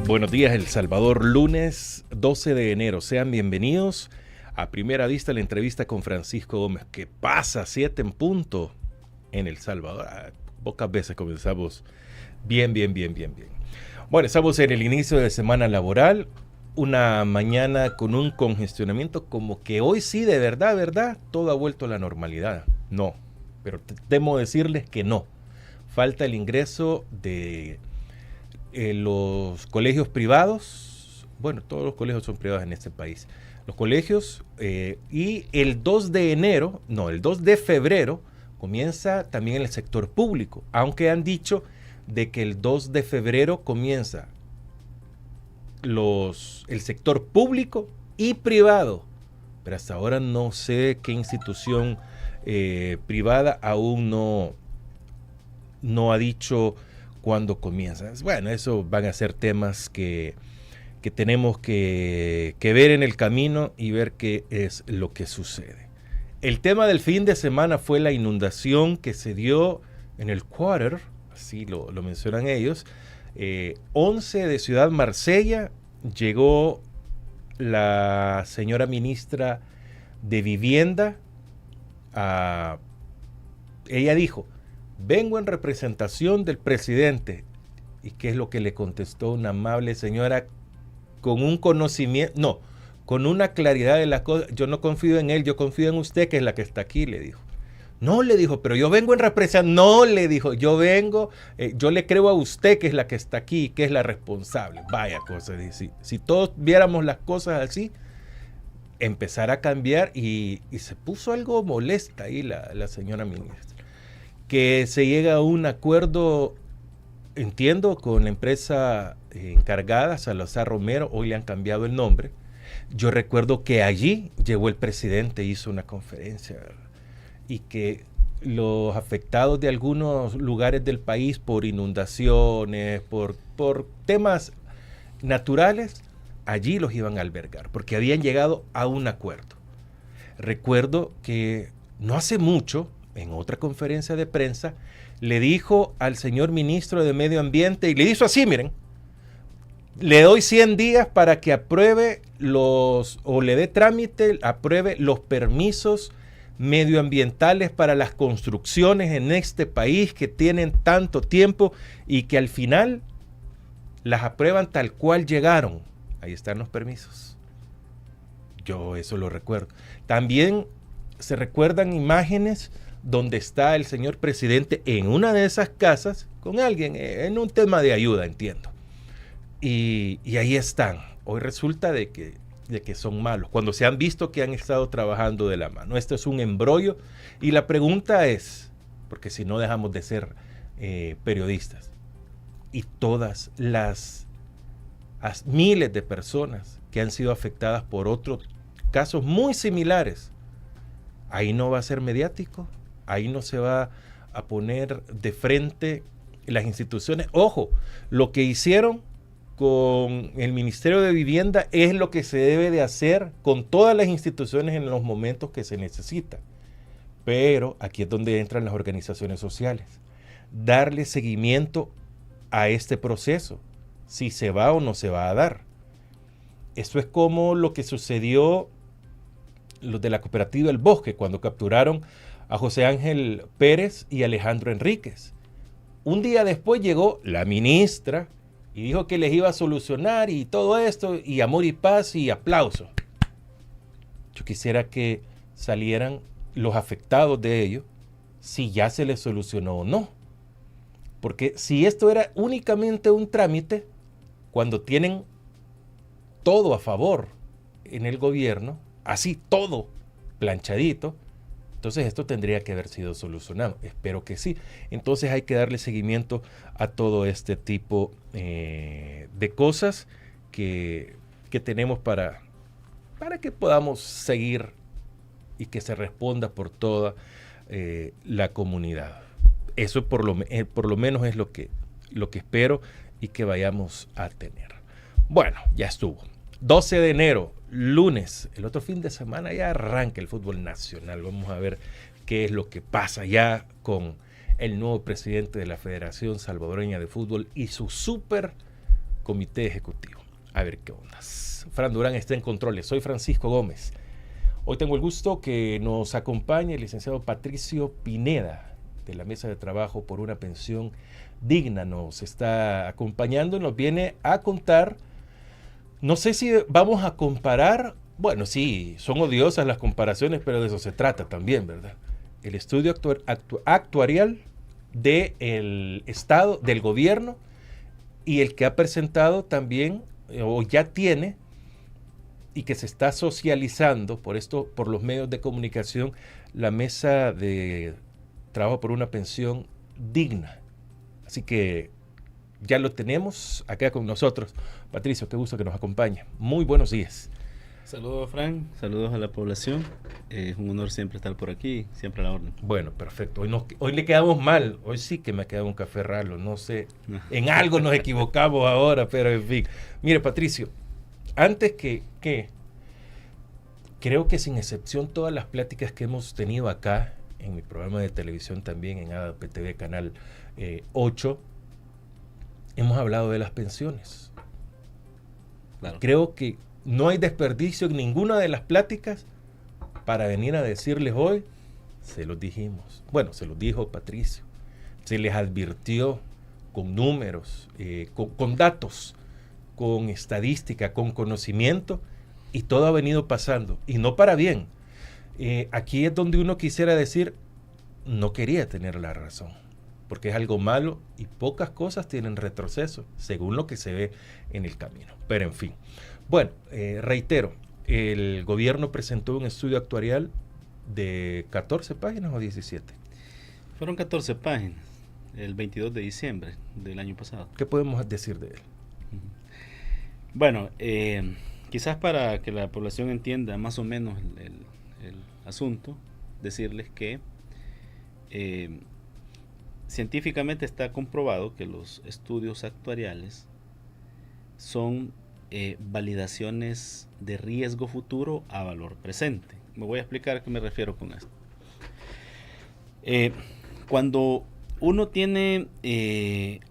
Buenos días, El Salvador, lunes 12 de enero. Sean bienvenidos a Primera Vista, la entrevista con Francisco Gómez. ¿Qué pasa? 7 en punto en El Salvador. Pocas veces comenzamos bien. Bueno, estamos en el inicio de semana laboral. Una mañana con un congestionamiento como que hoy sí, de verdad, todo ha vuelto a la normalidad. No, pero temo decirles que no. Falta el ingreso de los colegios privados. Bueno, todos los colegios son privados en este país. Los colegios y el 2 de febrero comienza también el sector público, aunque han dicho de que el 2 de febrero comienza el sector público y privado, pero hasta ahora no sé qué institución privada aún no ha dicho cuándo comienza. Bueno, eso van a ser temas que tenemos que ver en el camino y ver qué es lo que sucede. El tema del fin de semana fue la inundación que se dio en el Quarter, así lo mencionan ellos. 11 de Ciudad Marsella. Llegó la señora ministra de Vivienda. Ella dijo: vengo en representación del presidente. ¿Y qué es lo que le contestó una amable señora con un conocimiento, con una claridad de las cosas? Yo no confío en él, yo confío en usted, que es la que está aquí, le dijo. No, le dijo, pero yo vengo en representación. No, le dijo, yo le creo a usted, que es la que está aquí, que es la responsable. Vaya cosa, si todos viéramos las cosas así, empezar a cambiar, y se puso algo molesta ahí la señora ministra. Que se llega a un acuerdo, entiendo, con la empresa encargada, Salazar Romero. Hoy le han cambiado el nombre. Yo recuerdo que allí llegó el presidente, hizo una conferencia, y que los afectados de algunos lugares del país por inundaciones, por temas naturales, allí los iban a albergar, porque habían llegado a un acuerdo. Recuerdo que no hace mucho, en otra conferencia de prensa, le dijo al señor ministro de Medio Ambiente, y le hizo así, miren: le doy 100 días para que apruebe le dé trámite, apruebe los permisos medioambientales para las construcciones en este país que tienen tanto tiempo, y que al final las aprueban tal cual llegaron. Ahí están los permisos. Yo eso lo recuerdo. También se recuerdan imágenes donde está el señor presidente en una de esas casas con alguien en un tema de ayuda, entiendo. Y ahí están. Hoy resulta de que son malos, cuando se han visto que han estado trabajando de la mano. Esto es un embrollo, y la pregunta es, porque si no dejamos de ser periodistas, y todas las miles de personas que han sido afectadas por otros casos muy similares, ahí no va a ser mediático, ahí no se va a poner de frente las instituciones. Ojo, lo que hicieron con el Ministerio de Vivienda es lo que se debe de hacer con todas las instituciones en los momentos que se necesita. Pero aquí es donde entran las organizaciones sociales. Darle seguimiento a este proceso, si se va o no se va a dar. Eso es como lo que sucedió los de la cooperativa El Bosque, cuando capturaron a José Ángel Pérez y Alejandro Enríquez. Un día después llegó la ministra y dijo que les iba a solucionar y todo esto, y amor y paz y aplauso. Yo quisiera que salieran los afectados de ello, si ya se les solucionó o no. Porque si esto era únicamente un trámite, cuando tienen todo a favor en el gobierno, así todo planchadito, entonces esto tendría que haber sido solucionado. Espero que sí. Entonces hay que darle seguimiento a todo este tipo de cosas que tenemos para que podamos seguir y que se responda por toda la comunidad. Eso por lo menos es lo que espero y que vayamos a tener. Bueno, ya estuvo. 12 de enero, lunes. El otro fin de semana ya arranca el fútbol nacional. Vamos a ver qué es lo que pasa ya con el nuevo presidente de la Federación Salvadoreña de Fútbol y su súper comité ejecutivo. A ver qué ondas. Fran Durán está en controles. Soy Francisco Gómez. Hoy tengo el gusto que nos acompañe el licenciado Patricio Pineda, de la Mesa de Trabajo por una Pensión Digna. Nos está acompañando y nos viene a contar, no sé si vamos a comparar, bueno, sí, son odiosas las comparaciones, pero de eso se trata también, ¿verdad? El estudio actuarial del Estado, del gobierno, y el que ha presentado también, o ya tiene, y que se está socializando por los medios de comunicación, la Mesa de Trabajo por una Pensión Digna. Así que ya lo tenemos acá con nosotros. Patricio, qué gusto que nos acompañe. Muy buenos días. Saludos, Frank. Saludos a la población. Es un honor siempre estar por aquí, siempre a la orden. Bueno, perfecto. Hoy le quedamos mal. Hoy sí que me ha quedado un café ralo. No sé, en algo nos equivocamos ahora, pero en fin. Mire, Patricio, antes que creo que sin excepción todas las pláticas que hemos tenido acá, en mi programa de televisión también, en ADP-TV Canal 8, hemos hablado de las pensiones. Claro. Creo que no hay desperdicio en ninguna de las pláticas para venir a decirles hoy, se los dijimos. Bueno, se los dijo Patricio. Se les advirtió con números, con datos, con estadística, con conocimiento, y todo ha venido pasando, y no para bien. Aquí es donde uno quisiera decir, no quería tener la razón, porque es algo malo y pocas cosas tienen retroceso, según lo que se ve en el camino. Pero en fin. Bueno, reitero, el gobierno presentó un estudio actuarial de 14 páginas o 17. Fueron 14 páginas, el 22 de diciembre del año pasado. ¿Qué podemos decir de él? Bueno, quizás para que la población entienda más o menos el asunto, decirles que científicamente está comprobado que los estudios actuariales son validaciones de riesgo futuro a valor presente. Me voy a explicar a qué me refiero con esto. Cuando uno tiene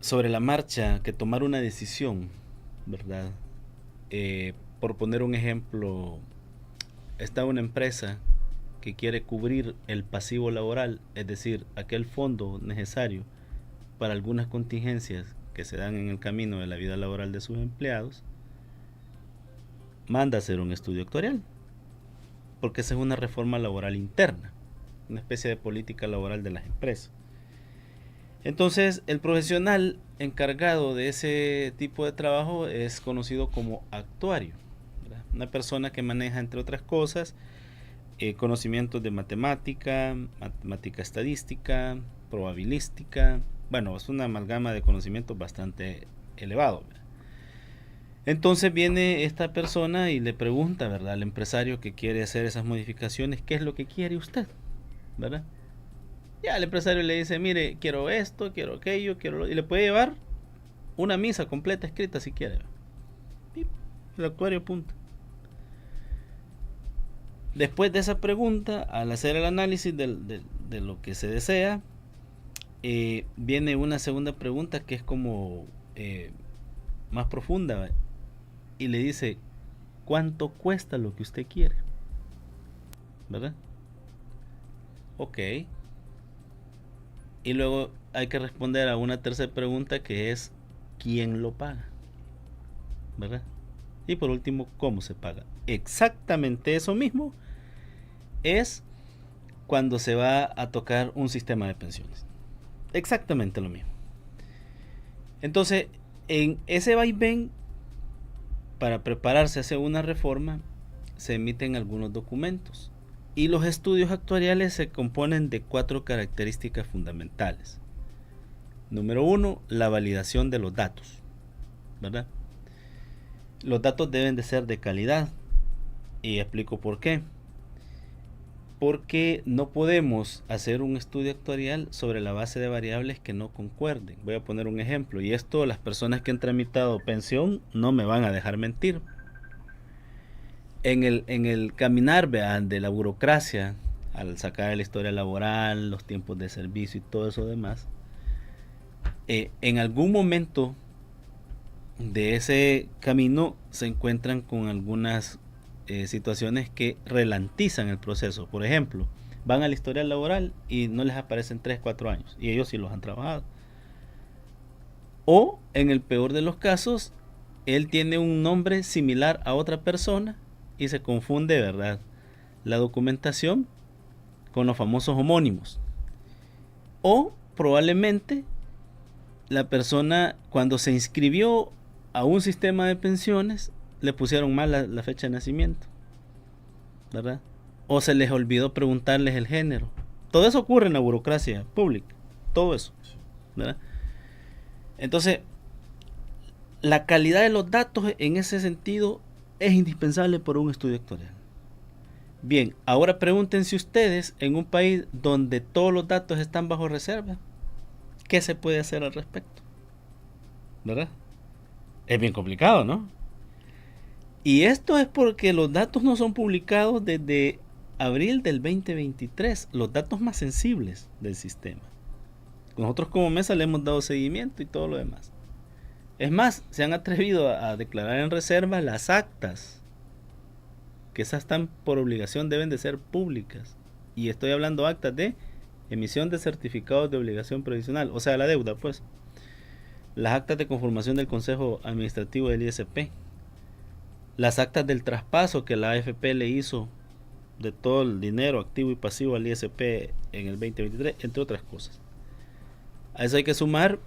sobre la marcha que tomar una decisión, ¿verdad? Por poner un ejemplo, está una empresa que quiere cubrir el pasivo laboral, es decir, aquel fondo necesario para algunas contingencias que se dan en el camino de la vida laboral de sus empleados, manda a hacer un estudio actuarial, porque esa es una reforma laboral interna, una especie de política laboral de las empresas. Entonces, el profesional encargado de ese tipo de trabajo es conocido como actuario, ¿verdad? Una persona que maneja, entre otras cosas, conocimientos de matemática estadística, probabilística. Bueno, es una amalgama de conocimientos bastante elevado, ¿verdad? Entonces viene esta persona y le pregunta, ¿verdad?, al empresario que quiere hacer esas modificaciones, ¿qué es lo que quiere usted?, ¿verdad? Ya el empresario le dice, mire, quiero esto, quiero aquello, y le puede llevar una misa completa escrita si quiere. Y el actuario apunta. Después de esa pregunta, al hacer el análisis de lo que se desea, viene una segunda pregunta que es como más profunda, y le dice, ¿cuánto cuesta lo que usted quiere?, ¿verdad? Ok. Y luego hay que responder a una tercera pregunta que es, ¿quién lo paga?, ¿verdad? Y por último, ¿cómo se paga? Exactamente eso mismo es cuando se va a tocar un sistema de pensiones. Exactamente lo mismo. Entonces, en ese vaivén, para prepararse hacia una reforma, se emiten algunos documentos. Y los estudios actuariales se componen de 4 características fundamentales. Número 1, la validación de los datos, ¿verdad? Los datos deben de ser de calidad. Y explico por qué. Porque no podemos hacer un estudio actuarial sobre la base de variables que no concuerden. Voy a poner un ejemplo, y esto las personas que han tramitado pensión no me van a dejar mentir. En el caminar, vean, de la burocracia, al sacar la historia laboral, los tiempos de servicio y todo eso demás, en algún momento de ese camino se encuentran con algunas situaciones que ralentizan el proceso. Por ejemplo, van al historial laboral y no les aparecen 3, 4 años, y ellos sí los han trabajado. O, en el peor de los casos, él tiene un nombre similar a otra persona y se confunde, ¿verdad?, la documentación con los famosos homónimos. O probablemente la persona, cuando se inscribió a un sistema de pensiones, le pusieron mal la fecha de nacimiento, ¿verdad? O se les olvidó preguntarles el género. Todo eso ocurre en la burocracia pública, todo eso, ¿verdad? Entonces, la calidad de los datos en ese sentido es indispensable por un estudio actuarial. Bien, ahora pregúntense ustedes, en un país donde todos los datos están bajo reserva, ¿qué se puede hacer al respecto? ¿Verdad? Es bien complicado, ¿no? Y esto es porque los datos no son publicados desde abril del 2023, los datos más sensibles del sistema. Nosotros como mesa le hemos dado seguimiento y todo lo demás. Es más, se han atrevido a declarar en reserva las actas, que esas están por obligación, deben de ser públicas. Y estoy hablando actas de emisión de certificados de obligación previsional, o sea, la deuda, pues. Las actas de conformación del Consejo Administrativo del ISP. Las actas del traspaso que la AFP le hizo de todo el dinero activo y pasivo al ISP en el 2023, entre otras cosas. A eso hay que sumar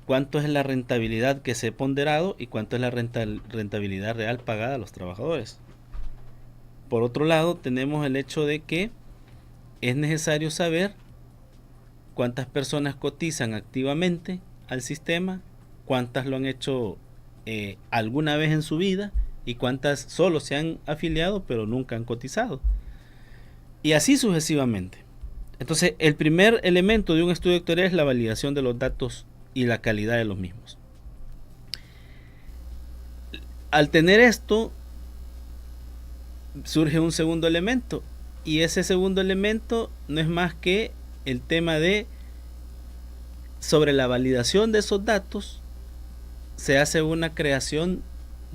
cuánto es la rentabilidad que se ha ponderado y cuánto es la rentabilidad real pagada a los trabajadores. Por otro lado, tenemos el hecho de que es necesario saber cuántas personas cotizan activamente al sistema, cuántas lo han hecho alguna vez en su vida y cuántas solo se han afiliado pero nunca han cotizado. Y así sucesivamente. Entonces, el primer elemento de un estudio actuarial es la validación de los datos y la calidad de los mismos. Al tener esto, surge un segundo elemento, y ese segundo elemento no es más que el tema de, sobre la validación de esos datos, se hace una creación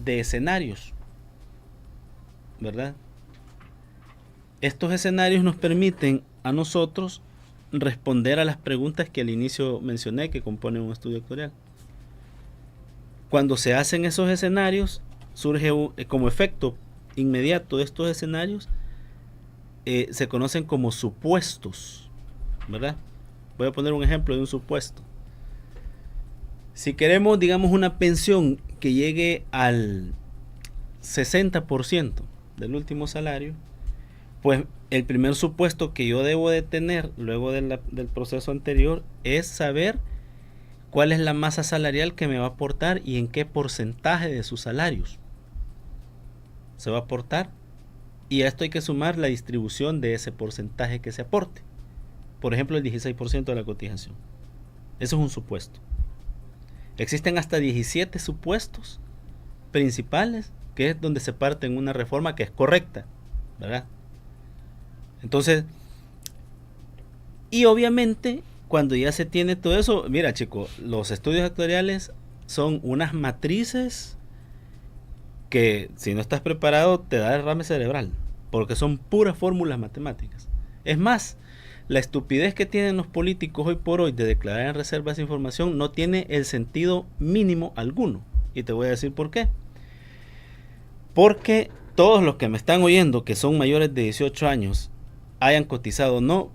de escenarios, ¿verdad? Estos escenarios nos permiten a nosotros responder a las preguntas que al inicio mencioné que componen un estudio actuarial. Cuando se hacen esos escenarios, surge como efecto inmediato de estos escenarios, se conocen como supuestos, ¿verdad? Voy a poner un ejemplo de un supuesto. Si queremos, digamos, una pensión que llegue al 60% del último salario, pues el primer supuesto que yo debo de tener luego del proceso anterior es saber cuál es la masa salarial que me va a aportar y en qué porcentaje de sus salarios se va a aportar, y a esto hay que sumar la distribución de ese porcentaje que se aporte. Por ejemplo, el 16% de la cotización. Eso es un supuesto. Existen hasta 17 supuestos principales, que es donde se parte en una reforma que es correcta, ¿verdad? Entonces, y obviamente, cuando ya se tiene todo eso, mira, chicos, los estudios actuariales son unas matrices que si no estás preparado te da derrame cerebral, porque son puras fórmulas matemáticas. Es más, la estupidez que tienen los políticos hoy por hoy de declarar en reserva esa información no tiene el sentido mínimo alguno. Y te voy a decir por qué. Porque todos los que me están oyendo que son mayores de 18 años, hayan cotizado o no,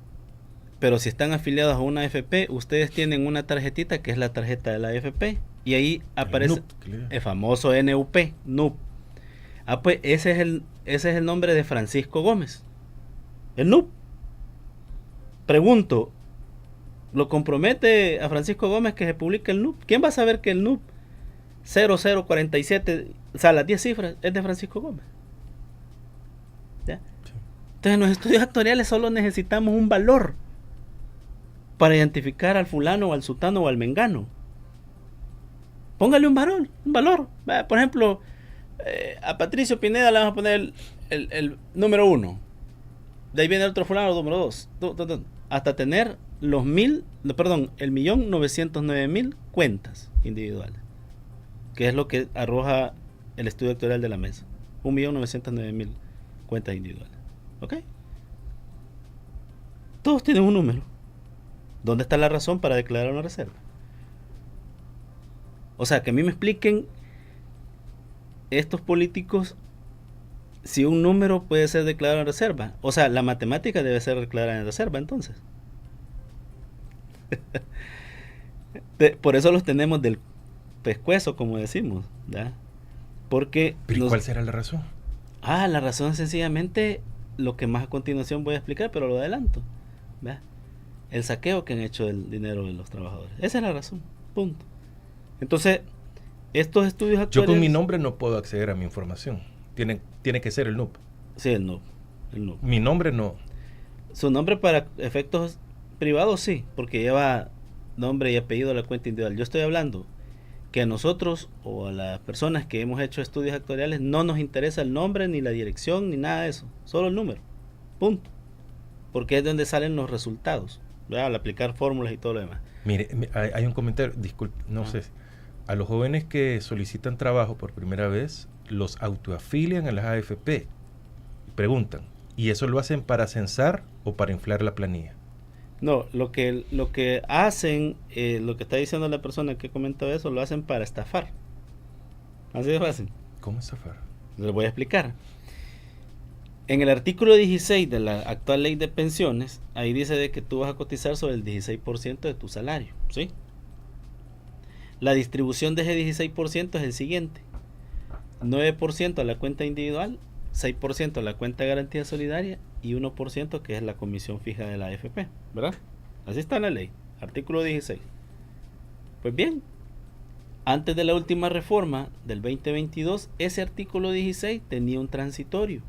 pero si están afiliados a una AFP, ustedes tienen una tarjetita que es la tarjeta de la AFP, y ahí aparece el famoso NUP, NUP. Ah, pues ese es el nombre de Francisco Gómez, el NUP. Pregunto, ¿lo compromete a Francisco Gómez que se publique el NUP? ¿Quién va a saber que el NUP 0047, o sea, las 10 cifras, es de Francisco Gómez? ¿Ya? Sí. Entonces, en los estudios actuariales solo necesitamos un valor para identificar al fulano o al sutano o al mengano. Póngale un valor. Por ejemplo, a Patricio Pineda le vamos a poner el número 1. De ahí viene el otro fulano, el número 2. Hasta tener el 1.909.000 cuentas individuales. que es lo que arroja el estudio actuarial de la mesa. 1.909.000 cuentas individuales. ¿Ok? Todos tienen un número. ¿Dónde está la razón para declarar una reserva? O sea, que a mí me expliquen estos políticos si un número puede ser declarado en reserva. O sea, la matemática debe ser declarada en reserva, entonces. Por eso los tenemos del pescuezo, como decimos, ¿verdad? Porque ¿Pero cuál será la razón? La razón es sencillamente lo que más a continuación voy a explicar, pero lo adelanto, ¿verdad? El saqueo que han hecho del dinero de los trabajadores. Esa es la razón, punto. Entonces, estos estudios actuales... Yo con mi nombre no puedo acceder a mi información. Tiene que ser el NUP. Sí, el NUP. Mi nombre no. Su nombre para efectos privados sí, porque lleva nombre y apellido de la cuenta individual. Yo estoy hablando que a nosotros o a las personas que hemos hecho estudios actuariales no nos interesa el nombre, ni la dirección, ni nada de eso. Solo el número. Punto. Porque es donde salen los resultados, ¿verdad? Al aplicar fórmulas y todo lo demás. Mire, hay un comentario, disculpe, no sé. A los jóvenes que solicitan trabajo por primera vez, los autoafilian a las AFP. Preguntan, ¿y eso lo hacen para censar o para inflar la planilla? No, lo que hacen, lo que está diciendo la persona que comentó eso, lo hacen para estafar. Así de fácil. ¿Cómo estafar? Les voy a explicar. En el artículo 16 de la actual ley de pensiones, ahí dice de que tú vas a cotizar sobre el 16% de tu salario, ¿sí? La distribución de ese 16% es el siguiente: 9% a la cuenta individual, 6% a la cuenta de garantía solidaria y 1% que es la comisión fija de la AFP, ¿verdad? Así está en la ley, artículo 16. Pues bien, antes de la última reforma del 2022, ese artículo 16 tenía un transitorio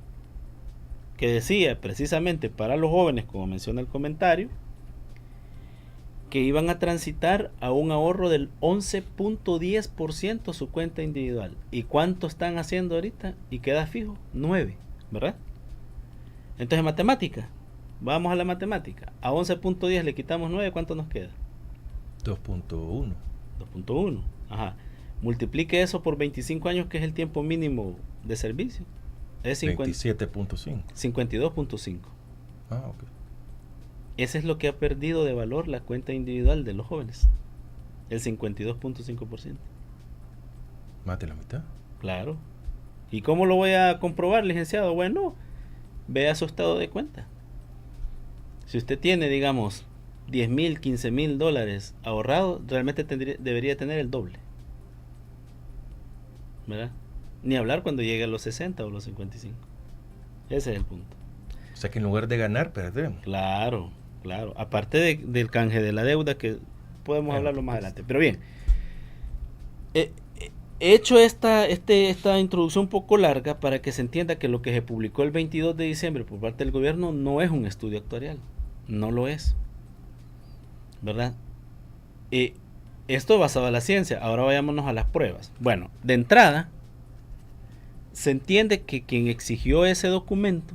que decía precisamente para los jóvenes, como menciona el comentario, que iban a transitar a un ahorro del 11.10% su cuenta individual. ¿Y cuánto están haciendo ahorita? Y queda fijo, 9, ¿verdad? Entonces, matemática. Vamos a la matemática. A 11.10 le quitamos 9, ¿cuánto nos queda? 2.1. 2.1. Ajá. Multiplique eso por 25 años, que es el tiempo mínimo de servicio. Es 27.5. 52.5. Ah, ok. Ese es lo que ha perdido de valor la cuenta individual de los jóvenes. El 52.5%. ¿Más de la mitad? Claro. ¿Y cómo lo voy a comprobar, licenciado? Bueno, vea su estado de cuenta. Si usted tiene, digamos, 10,000, 15,000 dólares ahorrados, realmente debería tener el doble, ¿verdad? Ni hablar cuando llegue a los 60 o los 55. Ese es el punto. O sea que en lugar de ganar, perdemos. Claro, claro. Aparte del canje de la deuda, que podemos hablarlo más adelante. Pero bien, he hecho esta introducción un poco larga para que se entienda que lo que se publicó el 22 de diciembre por parte del gobierno no es un estudio actuarial. No lo es, ¿verdad? Esto basado en la ciencia. Ahora vayámonos a las pruebas. Bueno, de entrada, se entiende que quien exigió ese documento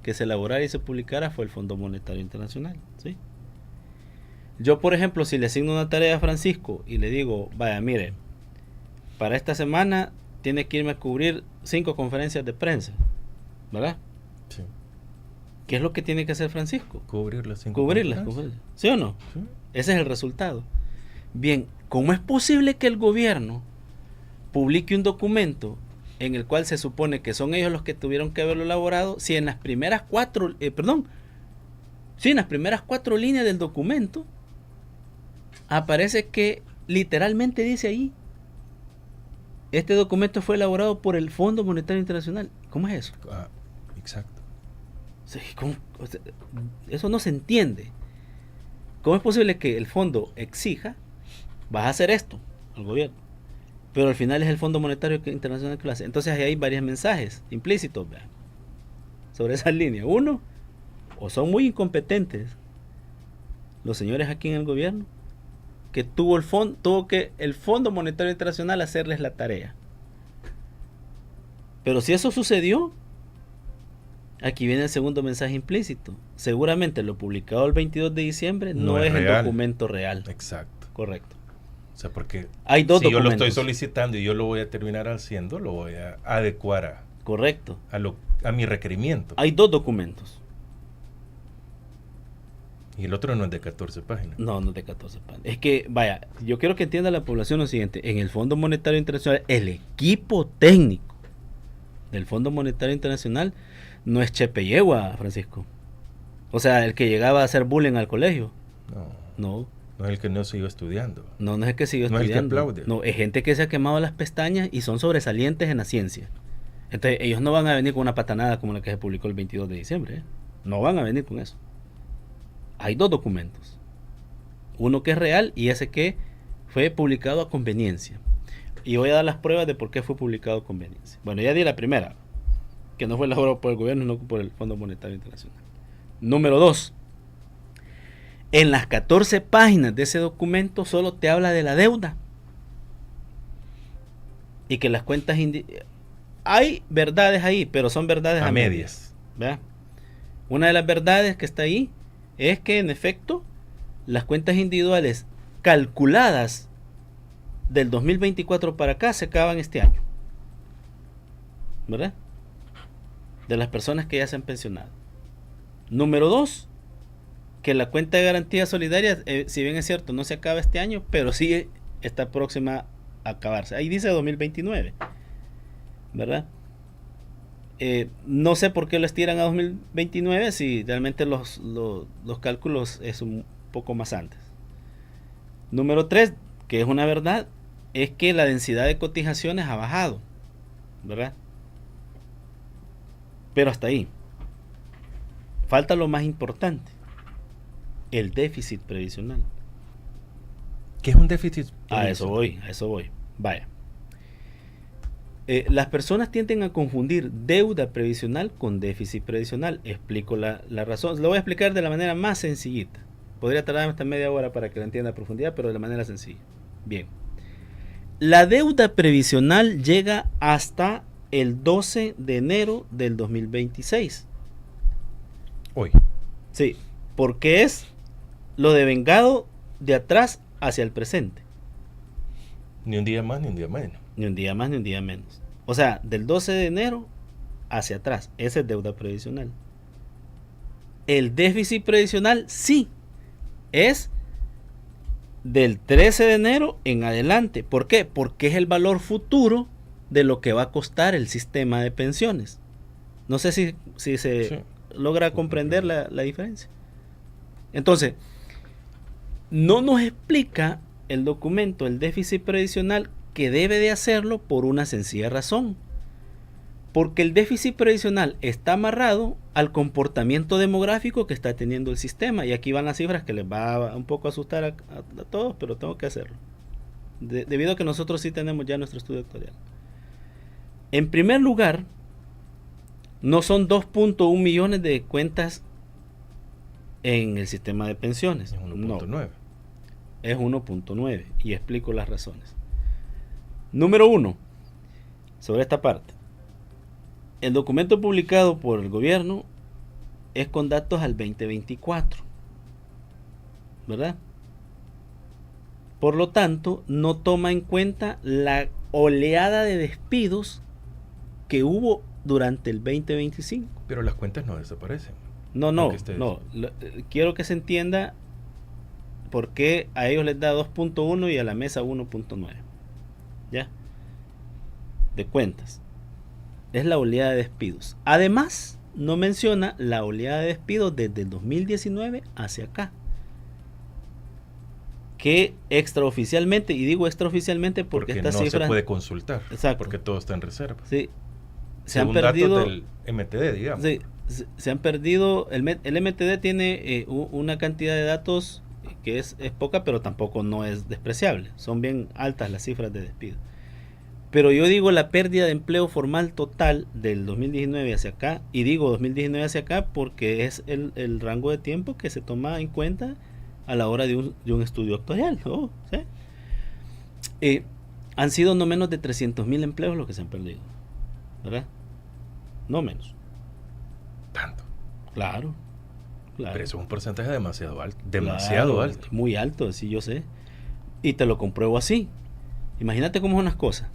que se elaborara y se publicara fue el Fondo Monetario Internacional, ¿sí? Yo, por ejemplo, si le asigno una tarea a Francisco y le digo, vaya, mire, para esta semana tiene que irme a cubrir 5 conferencias de prensa, ¿verdad? Sí. ¿Qué es lo que tiene que hacer Francisco? Cubrirlas. Cubrirlas, ¿sí o no? Sí. Ese es el resultado. Bien, ¿cómo es posible que el gobierno publique un documento en el cual se supone que son ellos los que tuvieron que haberlo elaborado, si en las primeras 4 líneas del documento aparece que literalmente dice ahí: este documento fue elaborado por el Fondo Monetario Internacional? ¿Cómo es eso? Exacto. O sea, eso no se entiende. ¿Cómo es posible que el fondo exija, vas a hacer esto al gobierno, pero al final es el Fondo Monetario Internacional que lo hace? Entonces ahí hay varios mensajes implícitos, ¿verdad?, sobre esa línea. Uno, o son muy incompetentes los señores aquí en el gobierno, que tuvo que el Fondo Monetario Internacional hacerles la tarea. Pero si eso sucedió, aquí viene el segundo mensaje implícito. Seguramente lo publicado el 22 de diciembre no es el documento real. Exacto. Correcto. O sea, porque hay dos si yo lo documentos. estoy solicitando y yo lo voy a terminar haciendo, lo voy a adecuar Correcto. a mi requerimiento. Hay dos documentos. Y el otro no es de 14 páginas. No, no es de 14 páginas. Es que, vaya, yo quiero que entienda la población lo siguiente. En el Fondo Monetario Internacional, el equipo técnico del Fondo Monetario Internacional no es Chepe Yegua, Francisco. O sea, el que llegaba a hacer bullying al colegio. No. No es el que no siguió estudiando. No es el que siguió No es el que estudiando. aplaude. No, es gente que se ha quemado las pestañas y son sobresalientes en la ciencia. Entonces, ellos no van a venir con una patanada como la que se publicó el 22 de diciembre. No van a venir con eso. Hay dos documentos. Uno que es real y ese que fue publicado a conveniencia. Y voy a dar las pruebas de por qué fue publicado a conveniencia. Bueno, ya di la primera, que no fue elaborado por el gobierno, sino por el Fondo Monetario Internacional. Número 2. En las 14 páginas de ese documento solo te habla de la deuda. Y que las cuentas... Hay verdades ahí, pero son verdades a medias. ¿Verdad? Una de las verdades que está ahí es que, en efecto, las cuentas individuales calculadas del 2024 para acá se acaban este año. ¿Verdad? De las personas que ya se han pensionado. Número 2, que la cuenta de garantía solidaria, si bien es cierto, no se acaba este año, pero sí está próxima a acabarse. Ahí dice 2029, ¿verdad? No sé por qué lo estiran a 2029 si realmente los cálculos es un poco más antes. Número 3, que es una verdad, es que la densidad de cotizaciones ha bajado, ¿verdad? Pero hasta ahí. Falta lo más importante, el déficit previsional. ¿Qué es un déficit previsional? A eso voy. Vaya. Las personas tienden a confundir deuda previsional con déficit previsional. Explico la razón. Lo voy a explicar de la manera más sencillita. Podría tardar hasta media hora para que lo entienda a profundidad, pero de la manera sencilla. Bien. La deuda previsional llega hasta el 12 de enero del 2026. Hoy. Sí, porque es lo devengado de atrás hacia el presente. Ni un día más, ni un día menos. Ni un día más, ni un día menos. O sea, del 12 de enero hacia atrás. Esa es deuda previsional. El déficit previsional sí es del 13 de enero en adelante. ¿Por qué? Porque es el valor futuro de lo que va a costar el sistema de pensiones. No sé si se logra comprender la diferencia. Entonces, no nos explica el documento el déficit previsional, que debe de hacerlo por una sencilla razón. Porque el déficit previsional está amarrado al comportamiento demográfico que está teniendo el sistema. Y aquí van las cifras que les va un poco a asustar a todos, pero tengo que hacerlo. Debido a que nosotros sí tenemos ya nuestro estudio actuarial. En primer lugar, no son 2.1 millones de cuentas en el sistema de pensiones. Es 1.9. No, es 1.9 y explico las razones. Número 1, sobre esta parte. El documento publicado por el gobierno es con datos al 2024, ¿verdad? Por lo tanto, no toma en cuenta la oleada de despidos que hubo durante el 2025. Pero las cuentas no desaparecen. No. Quiero que se entienda por qué a ellos les da 2.1 y a la mesa 1.9. ¿Ya? De cuentas. Es la oleada de despidos. Además, no menciona la oleada de despidos desde el 2019 hacia acá. Que extraoficialmente, y digo extraoficialmente porque estas no cifras se puede consultar. Exacto. Porque todo está en reserva. Sí. Según datos del MTD, digamos. Sí, se han perdido. El MTD tiene una cantidad de datos que es poca, pero tampoco no es despreciable. Son bien altas las cifras de despido. Pero yo digo la pérdida de empleo formal total del 2019 hacia acá, y digo 2019 hacia acá porque es el rango de tiempo que se toma en cuenta a la hora de un estudio actuarial, ¿no? ¿Sí? Han sido no menos de 300,000 empleos los que se han perdido, ¿verdad? No menos. Tanto. Claro. Pero eso es un porcentaje demasiado alto. Claro, Alto. Muy alto, sí, yo sé. Y te lo compruebo así. Imagínate cómo son las cosas.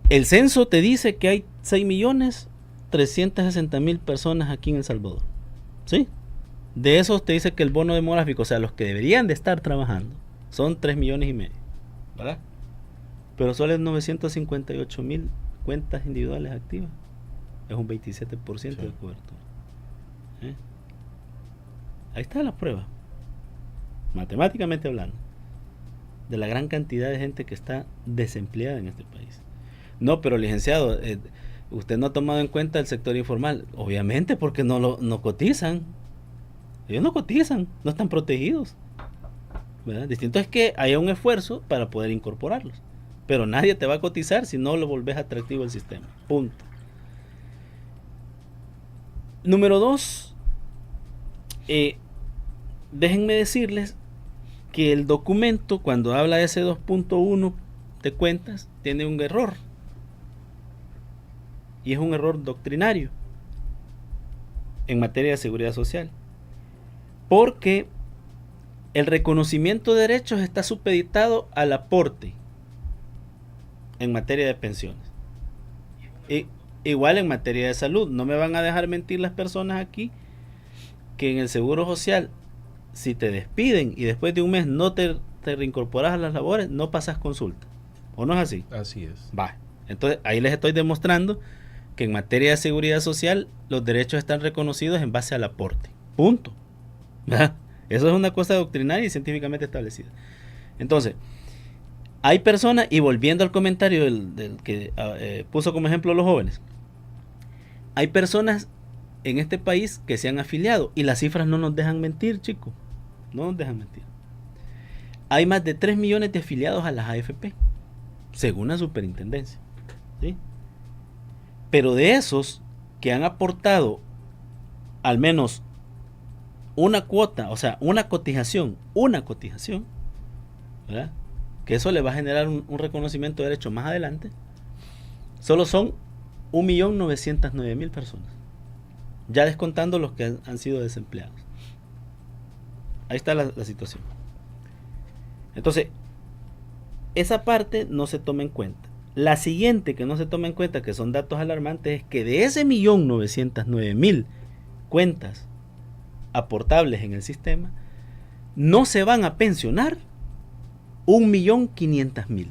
El censo te dice que hay 6.360.000 personas aquí en El Salvador. ¿Sí? De esos te dice que el bono demográfico, o sea, los que deberían de estar trabajando, son 3,5 millones. ¿Verdad? Pero solo es 958.000 cuentas individuales activas. Es un 27% de cobertura. Ahí está la prueba, matemáticamente hablando, de la gran cantidad de gente que está desempleada en este país. No, pero licenciado, usted no ha tomado en cuenta el sector informal. Obviamente, porque no cotizan. Ellos no cotizan, no están protegidos, ¿verdad? Distinto es que haya un esfuerzo para poder incorporarlos, pero nadie te va a cotizar si no lo volvés atractivo al sistema. Punto. Número 2, déjenme decirles que el documento, cuando habla de ese 2.1 de cuentas, tiene un error. Y es un error doctrinario en materia de seguridad social. Porque el reconocimiento de derechos está supeditado al aporte en materia de pensiones. Igual en materia de salud. No me van a dejar mentir las personas aquí que en el seguro social, si te despiden y después de un mes no te reincorporas a las labores, no pasas consulta. ¿O no es así? Así es. Va. Entonces ahí les estoy demostrando que en materia de seguridad social los derechos están reconocidos en base al aporte. Punto. ¿Verdad? Eso es una cosa doctrinaria y científicamente establecida. Entonces, hay personas, y volviendo al comentario del que puso como ejemplo los jóvenes, hay personas en este país que se han afiliado y las cifras no nos dejan mentir, chicos. No nos dejan mentir. Hay más de 3 millones de afiliados a las AFP, según la superintendencia. ¿Sí? Pero de esos que han aportado al menos una cuota, o sea, una cotización, ¿verdad? Que eso le va a generar un reconocimiento de derecho más adelante, solo son 1.909.000 personas, ya descontando los que han sido desempleados. Ahí está la situación. Entonces, esa parte no se toma en cuenta. La siguiente que no se toma en cuenta, que son datos alarmantes, es que de ese 1.909.000 cuentas aportables en el sistema, no se van a pensionar 1.500.000.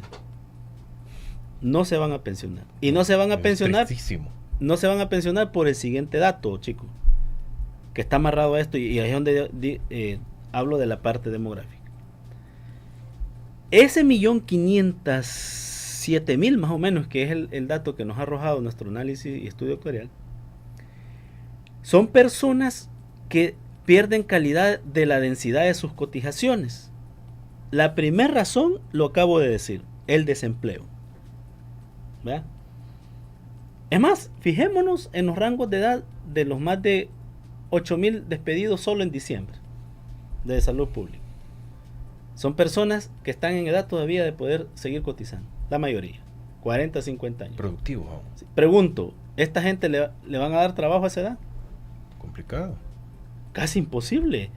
No se van a pensionar. Y no se van a pensionar. No se van a pensionar por el siguiente dato, chicos, que está amarrado a esto, y ahí es donde hablo de la parte demográfica. Ese 1.507.000 más o menos, que es el dato que nos ha arrojado nuestro análisis y estudio actuarial, son personas que pierden calidad de la densidad de sus cotizaciones. La primera razón, lo acabo de decir, el desempleo. ¿Verdad? Es más, fijémonos en los rangos de edad de los más de 8,000 despedidos solo en diciembre de salud pública. Son personas que están en edad todavía de poder seguir cotizando, la mayoría, 40, 50 años. Productivos. Sí. Pregunto, ¿esta gente le van a dar trabajo a esa edad? Complicado. Casi imposible.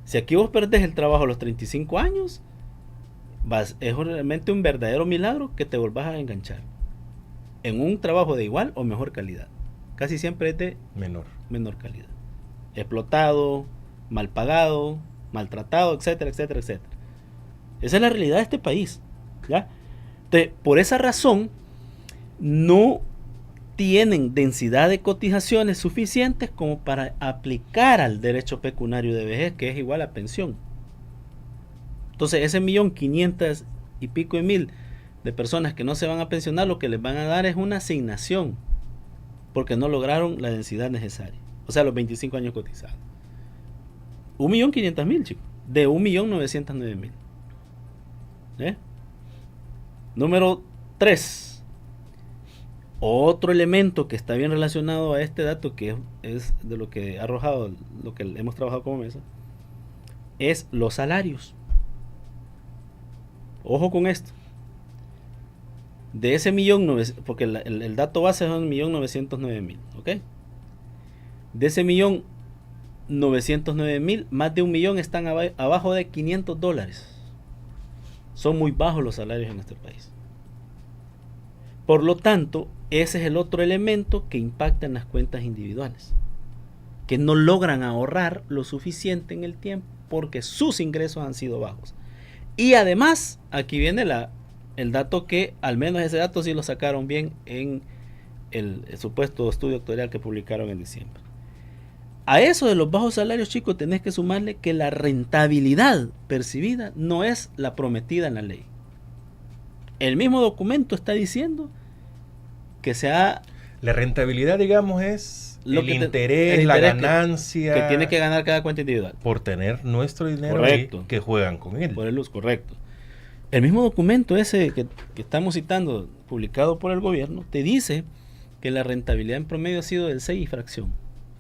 Si aquí vos perdés el trabajo a los 35 años, es realmente un verdadero milagro que te volvás a enganchar en un trabajo de igual o mejor calidad. Casi siempre es de menor calidad. Explotado, mal pagado, maltratado, etcétera, etcétera, etcétera. Esa es la realidad de este país, ¿ya? Entonces, por esa razón, no tienen densidad de cotizaciones suficientes como para aplicar al derecho pecuniario de vejez, que es igual a pensión. Entonces, ese 1.500.000 y pico de personas que no se van a pensionar, lo que les van a dar es una asignación, porque no lograron la densidad necesaria, o sea, los 25 años cotizados. 1.500.000, chicos, de 1.909.000. Número 3. Otro elemento que está bien relacionado a este dato, que es de lo que ha arrojado, lo que hemos trabajado como mesa, es los salarios. Ojo con esto. De ese 1.900.000, porque el dato base son 1.909.000, ¿ok? De ese 1.909.000, más de 1 millón están abajo de $500 Son muy bajos los salarios en este país. Por lo tanto, ese es el otro elemento que impacta en las cuentas individuales, que no logran ahorrar lo suficiente en el tiempo porque sus ingresos han sido bajos. Y además, aquí viene el dato que, al menos ese dato sí lo sacaron bien en el supuesto estudio actuarial que publicaron en diciembre. A eso de los bajos salarios, chicos, tenés que sumarle que la rentabilidad percibida no es la prometida en la ley. El mismo documento está diciendo que se ha... La rentabilidad, digamos, es el interés, la ganancia que tiene que ganar cada cuenta individual. Por tener nuestro dinero ahí, que juegan con él. Por el uso, correcto. El mismo documento ese que estamos citando, publicado por el gobierno, te dice que la rentabilidad en promedio ha sido del 6 y fracción.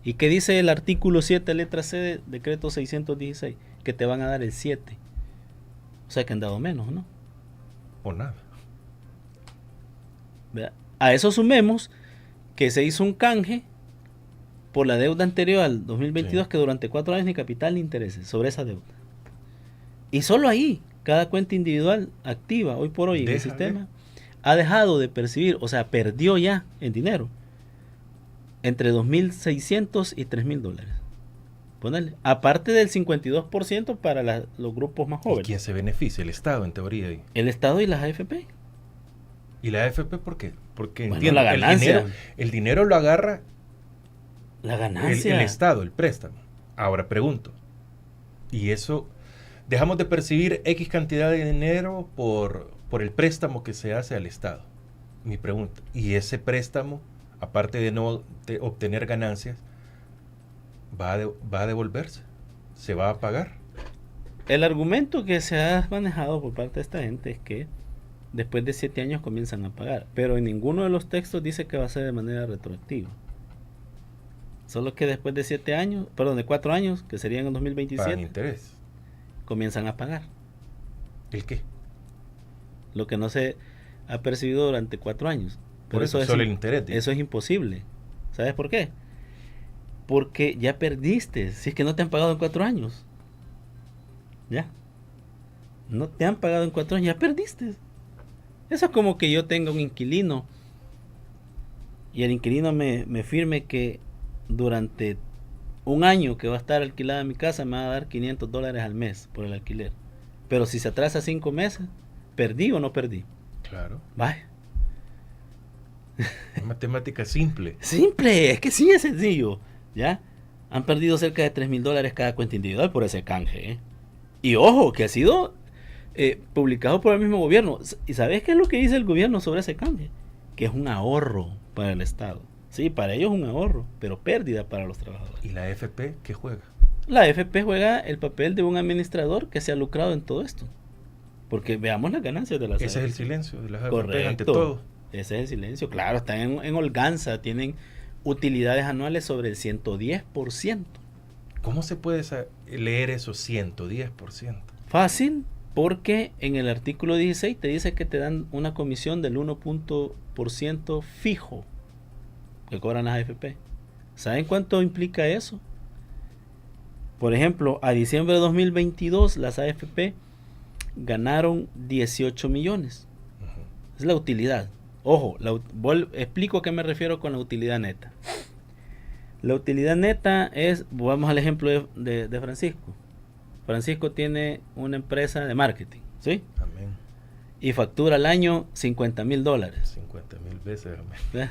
¿Y qué dice el artículo 7, letra C de decreto 616? Que te van a dar el 7. O sea que han dado menos, ¿no? O nada. ¿Verdad? A eso sumemos que se hizo un canje por la deuda anterior al 2022, sí, que durante 4 años ni capital ni intereses sobre esa deuda. Y solo ahí, cada cuenta individual activa hoy por hoy en el sistema ha dejado de percibir, o sea, perdió ya en dinero entre $2,600 y $3,000. Ponele. Aparte del 52% para los grupos más jóvenes. ¿Y quién se beneficia? El Estado, en teoría. Ahí. El Estado y las AFP. ¿Y la AFP por qué? Porque bueno, entiendo, la ganancia. El dinero lo agarra la ganancia. El Estado, el préstamo. Ahora pregunto, ¿y eso dejamos de percibir X cantidad de dinero por el préstamo que se hace al Estado? Mi pregunta, ¿y ese préstamo, aparte de no obtener ganancias, va a devolverse? ¿Se va a pagar? El argumento que se ha manejado por parte de esta gente es que después de 7 años comienzan a pagar, pero en ninguno de los textos dice que va a ser de manera retroactiva. Solo que después de 7 años, perdón, de 4 años, que serían en el 2027, pagan interés. Comienzan a pagar. ¿El qué? Lo que no se ha percibido durante 4 años. Por eso es solo el interés. Eso es imposible. ¿Sabes por qué? Porque ya perdiste. Si es que no te han pagado en 4 años. Ya. No te han pagado en 4 años, ya perdiste. Eso es como que yo tenga un inquilino y el inquilino me firme que durante un año que va a estar alquilada mi casa me va a dar $500 al mes por el alquiler. Pero si se atrasa 5 meses, ¿perdí o no perdí? Claro. Vaya. Es matemática simple. Simple, es que sí es sencillo. ¿Ya? Han perdido cerca de $3,000 cada cuenta individual por ese canje. ¿Eh? Y ojo, que ha sido publicado por el mismo gobierno. ¿Y sabes qué es lo que dice el gobierno sobre ese canje? Que es un ahorro para el Estado. Sí, para ellos es un ahorro, pero pérdida para los trabajadores. ¿Y la AFP qué juega? La AFP juega el papel de un administrador que se ha lucrado en todo esto. Porque veamos las ganancias de las AFP. Ese es el silencio de las AFP. Correcto. Ante todo. Ese es el silencio. Claro, están en holganza, tienen utilidades anuales sobre el 110%. ¿Cómo se puede leer eso 110%? Fácil, porque en el artículo 16 te dice que te dan una comisión del 1% fijo que cobran las AFP. ¿Saben cuánto implica eso? Por ejemplo, a diciembre de 2022 las AFP ganaron 18 millones. Uh-huh. Es la utilidad. Ojo, explico a qué me refiero con la utilidad neta. La utilidad neta es, vamos al ejemplo de Francisco. Francisco tiene una empresa de marketing, ¿sí? Amén. Y factura al año $50,000. 50,000 veces, amén.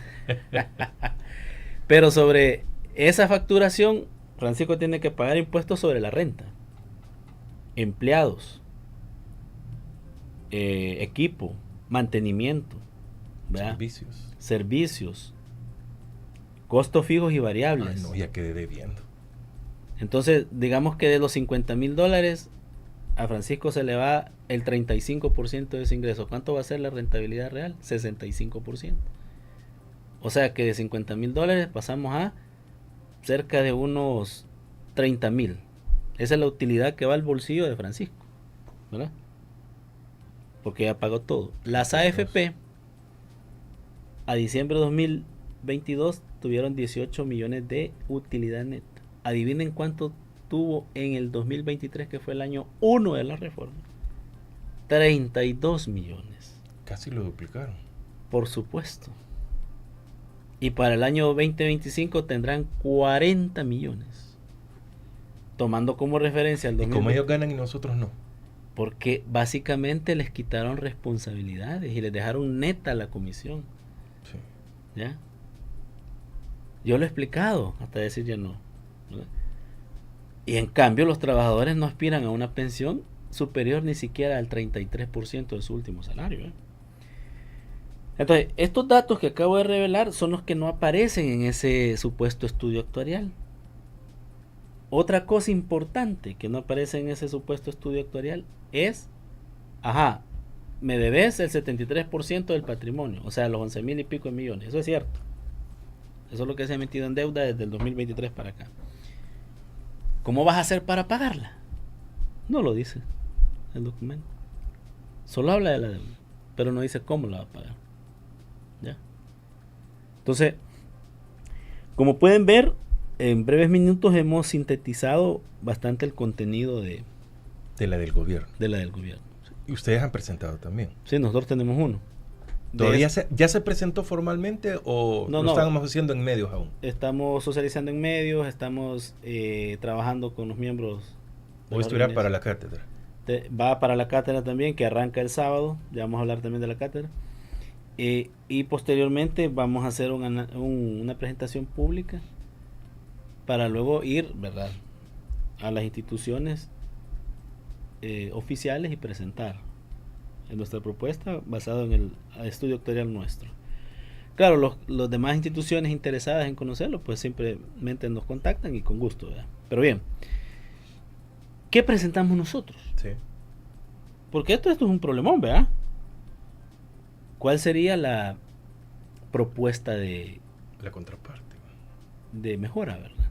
Pero sobre esa facturación, Francisco tiene que pagar impuestos sobre la renta, empleados, equipo, mantenimiento, ¿verdad? Servicios, costos fijos y variables. Ay, no, ya quedé debiendo. Entonces, digamos que de los $50,000 a Francisco se le va el 35% de ese ingreso. ¿Cuánto va a ser la rentabilidad real? 65%. O sea que de $50,000 pasamos a cerca de unos 30,000. Esa es la utilidad que va al bolsillo de Francisco, ¿verdad? Porque ya pagó todo. Las AFP a diciembre de 2022 tuvieron 18 millones de utilidad neta. Adivinen cuánto tuvo en el 2023, que fue el año 1 de la reforma. 32 millones. Casi lo duplicaron. Por supuesto. Y para el año 2025 tendrán 40 millones. Tomando como referencia el 2020. Y como ellos ganan y nosotros no. Porque básicamente les quitaron responsabilidades y les dejaron neta la comisión. Sí. ¿Ya? Yo lo he explicado hasta decir ya no. ¿Verdad? Y en cambio los trabajadores no aspiran a una pensión superior ni siquiera al 33% de su último salario. ¿Eh? Entonces, estos datos que acabo de revelar son los que no aparecen en ese supuesto estudio actuarial. Otra cosa importante que no aparece en ese supuesto estudio actuarial es, me debes el 73% del patrimonio, o sea, los 11,000 y pico de millones. Eso es cierto. Eso es lo que se ha metido en deuda desde el 2023 para acá. ¿Cómo vas a hacer para pagarla? No lo dice el documento. Solo habla de la deuda, pero no dice cómo la va a pagar. ¿Ya? Entonces, como pueden ver, en breves minutos hemos sintetizado bastante el contenido de la del gobierno. De la del gobierno. Y ustedes han presentado también. Sí, nosotros tenemos uno. ¿Todavía ya se presentó formalmente o lo estamos haciendo en medios aún? Estamos socializando en medios, estamos trabajando con los miembros. ¿O esto irá para la cátedra? Va para la cátedra también, que arranca el sábado. Ya vamos a hablar también de la cátedra. Y posteriormente vamos a hacer una presentación pública para luego ir, ¿verdad?, a las instituciones oficiales y presentar en nuestra propuesta basado en el estudio actuarial nuestro. Claro, los demás instituciones interesadas en conocerlo, pues simplemente nos contactan y con gusto, ¿verdad? Pero bien, ¿qué presentamos nosotros? Sí. Porque esto es un problemón, ¿verdad? ¿Cuál sería la propuesta de la contraparte de mejora, verdad?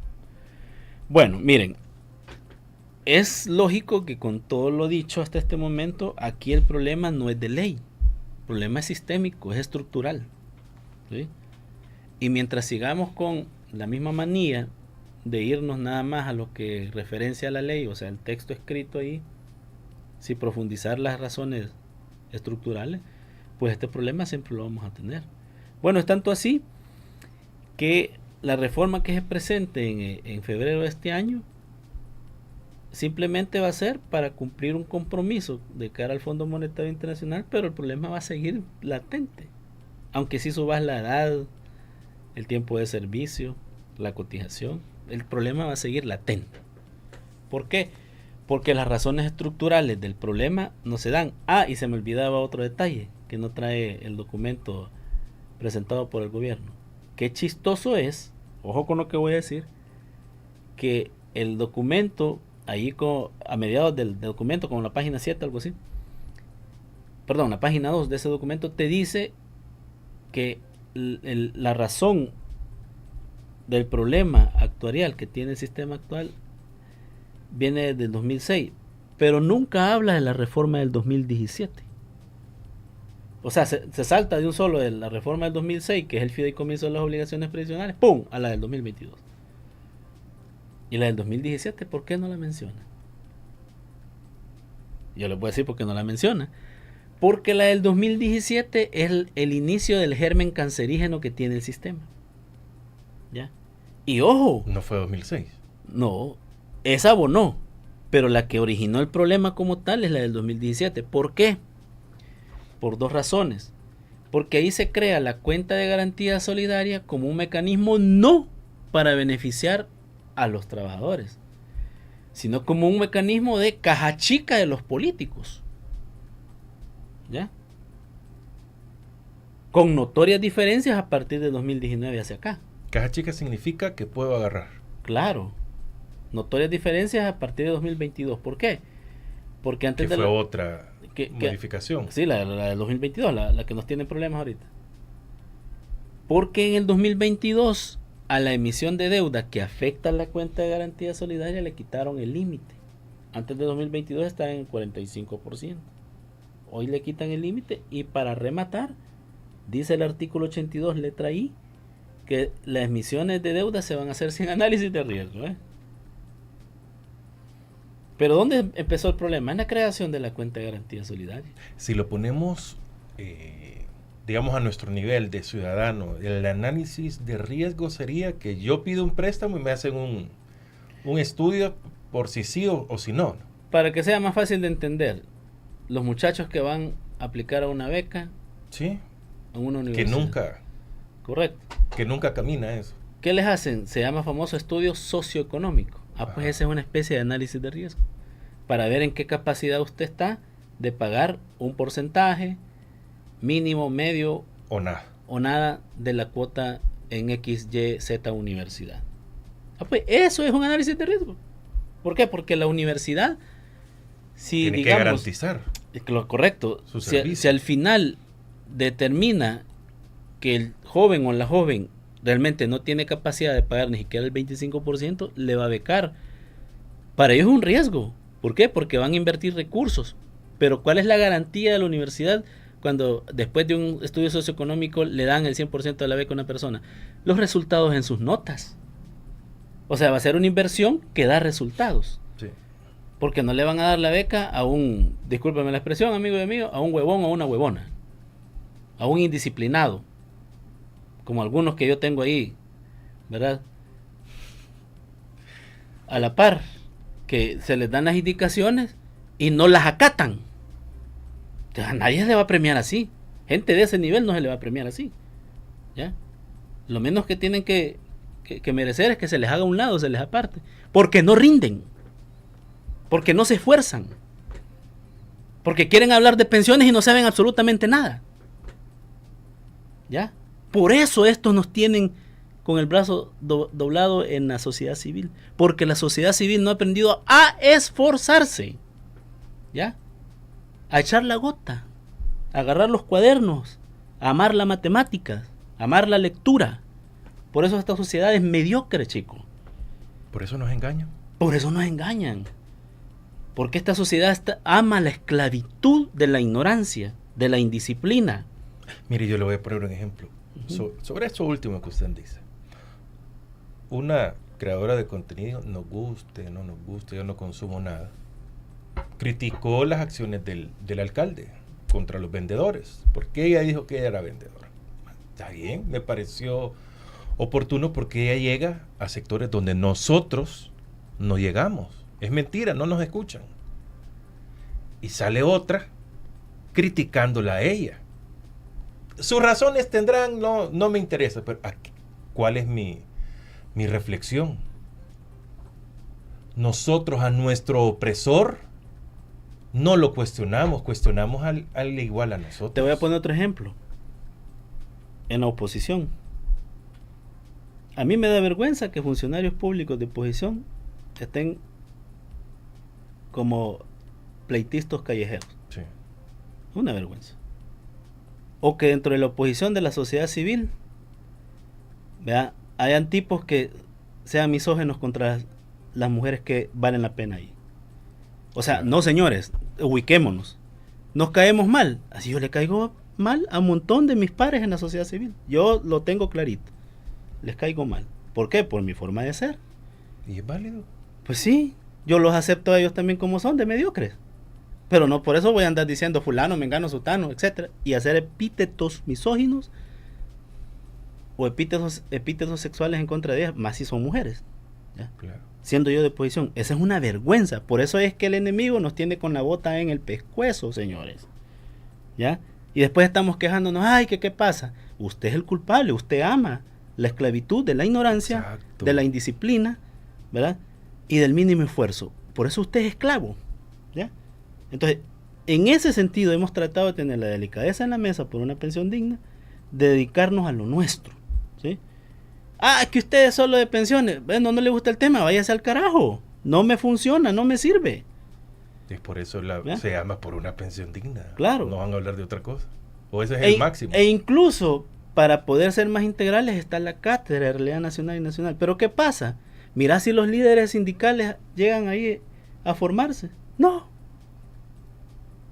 Bueno, miren, es lógico que con todo lo dicho hasta este momento, aquí el problema no es de ley, el problema es sistémico, es estructural, ¿sí? Y mientras sigamos con la misma manía de irnos nada más a lo que referencia a la ley, o sea, el texto escrito ahí, sin profundizar las razones estructurales, pues este problema siempre lo vamos a tener. Bueno, es tanto así que la reforma que se presente en febrero de este año simplemente va a ser para cumplir un compromiso de cara al Fondo Monetario Internacional, pero el problema va a seguir latente. Aunque si subas la edad, el tiempo de servicio, la cotización, el problema va a seguir latente. ¿Por qué? Porque las razones estructurales del problema no se dan. Y se me olvidaba otro detalle que no trae el documento presentado por el gobierno. Qué chistoso es, ojo con lo que voy a decir, que el documento, ahí a mediados del documento, como la página 7, algo así, perdón, la página 2 de ese documento te dice que la razón del problema actuarial que tiene el sistema actual viene desde el 2006, pero nunca habla de la reforma del 2017. O sea, se salta de un solo de la reforma del 2006, que es el fideicomiso de las obligaciones previsionales, ¡pum!, a la del 2022. Y la del 2017, ¿por qué no la menciona? Yo les voy a decir por qué no la menciona. Porque la del 2017 es el inicio del germen cancerígeno que tiene el sistema. ¿Ya? Y ojo. ¿No fue 2006? No, esa abonó. Pero la que originó el problema como tal es la del 2017. ¿Por qué? Por dos razones. Porque ahí se crea la cuenta de garantía solidaria como un mecanismo no para beneficiar a los trabajadores, sino como un mecanismo de caja chica de los políticos. ¿Ya? Con notorias diferencias a partir de 2019 hacia acá. Caja chica significa que puedo agarrar. Claro. Notorias diferencias a partir de 2022. ¿Por qué? Porque antes que fue otra modificación. Sí, la del 2022, la que nos tiene problemas ahorita. Porque en el 2022 a la emisión de deuda que afecta a la cuenta de garantía solidaria le quitaron el límite. Antes de 2022 estaba en el 45%. Hoy le quitan el límite y para rematar, dice el artículo 82, letra I, que las emisiones de deuda se van a hacer sin análisis de riesgo. Pero ¿dónde empezó el problema? En la creación de la cuenta de garantía solidaria. Si lo ponemos, digamos, a nuestro nivel de ciudadano, el análisis de riesgo sería que yo pido un préstamo y me hacen un estudio por si sí o si no. Para que sea más fácil de entender, los muchachos que van a aplicar a una beca Sí, en una universidad. Correcto. que nunca camina eso. ¿Qué les hacen? Se llama famoso estudio socioeconómico. Pues ese es una especie de análisis de riesgo. Para ver en qué capacidad usted está de pagar un porcentaje mínimo, medio O nada. o nada de la cuota en X, Y, Z universidad. Pues eso es un análisis de riesgo. ¿Por qué? Porque la universidad, si Tiene digamos, que garantizar. lo correcto, Su si servicio. al final determina que el joven o la joven realmente no tiene capacidad de pagar ni siquiera el 25%, le va a becar. Para ellos es un riesgo. ¿Por qué? Porque van a invertir recursos. Pero ¿cuál es la garantía de la universidad cuando después de un estudio socioeconómico le dan el 100% de la beca a una persona? Los resultados en sus notas. O sea, va a ser una inversión que da resultados. Sí. Porque no le van a dar la beca a un, discúlpeme la expresión, amigo y mío, a un huevón o a una huevona. A un indisciplinado. Como algunos que yo tengo ahí, ¿verdad? A la par, que se les dan las indicaciones y no las acatan. A nadie le va a premiar así. Gente de ese nivel no se le va a premiar así. ¿Ya? Lo menos que tienen que merecer es que se les haga a un lado, se les aparte. Porque no rinden. Porque no se esfuerzan. Porque quieren hablar de pensiones y no saben absolutamente nada. ¿Ya? Por eso estos nos tienen con el brazo doblado en la sociedad civil. Porque la sociedad civil no ha aprendido a esforzarse. ¿Ya? A echar la gota. A agarrar los cuadernos. A amar la matemática. A amar la lectura. Por eso esta sociedad es mediocre, chico. Por eso nos engañan. Por eso nos engañan. Porque esta sociedad ama la esclavitud de la ignorancia, de la indisciplina. Mire, yo le voy a poner un ejemplo. Sobre esto último que usted dice. Una creadora de contenido, nos guste, no nos guste, yo no consumo nada, criticó las acciones del alcalde contra los vendedores. Porque ella dijo que ella era vendedora. Está bien, me pareció oportuno porque ella llega a sectores donde nosotros no llegamos. Es mentira, no nos escuchan. Y sale otra criticándola a ella. Sus razones tendrán, no me interesa, pero ¿cuál es mi reflexión? Nosotros a nuestro opresor no lo cuestionamos al igual a nosotros. Te voy a poner otro ejemplo. En la oposición. A mí me da vergüenza que funcionarios públicos de oposición estén como pleitistas callejeros. Sí. Una vergüenza. O que dentro de la oposición de la sociedad civil, ¿verdad?, hayan tipos que sean misóginos contra las mujeres que valen la pena ahí. O sea, no, señores, ubiquémonos. Nos caemos mal. Así yo le caigo mal a un montón de mis pares en la sociedad civil. Yo lo tengo clarito. Les caigo mal. ¿Por qué? Por mi forma de ser. ¿Y es válido? Pues sí, yo los acepto a ellos también como son, de mediocres. Pero no por eso voy a andar diciendo fulano, mengano, sutano, etcétera, y hacer epítetos misóginos o epítetos sexuales en contra de ellas, más si son mujeres. ¿Ya? Claro. Siendo yo de oposición. Esa es una vergüenza. Por eso es que el enemigo nos tiene con la bota en el pescuezo, señores. ¿Ya? Y después estamos quejándonos, ay, ¿qué pasa? Usted es el culpable, usted ama la esclavitud de la ignorancia, Exacto, de la indisciplina, ¿verdad? Y del mínimo esfuerzo. Por eso usted es esclavo, ¿ya? Entonces, en ese sentido hemos tratado de tener la delicadeza en la mesa por una pensión digna, de dedicarnos a lo nuestro, ¿sí? Ah, que usted es solo de pensiones, bueno, no le gusta el tema, váyase al carajo, no me funciona, no me sirve. Es por eso se llama por una pensión digna. Claro. No van a hablar de otra cosa. O ese es el máximo. E incluso, para poder ser más integrales, está la cátedra de realidad nacional y nacional. Pero ¿qué pasa? Mirá si los líderes sindicales llegan ahí a formarse. No.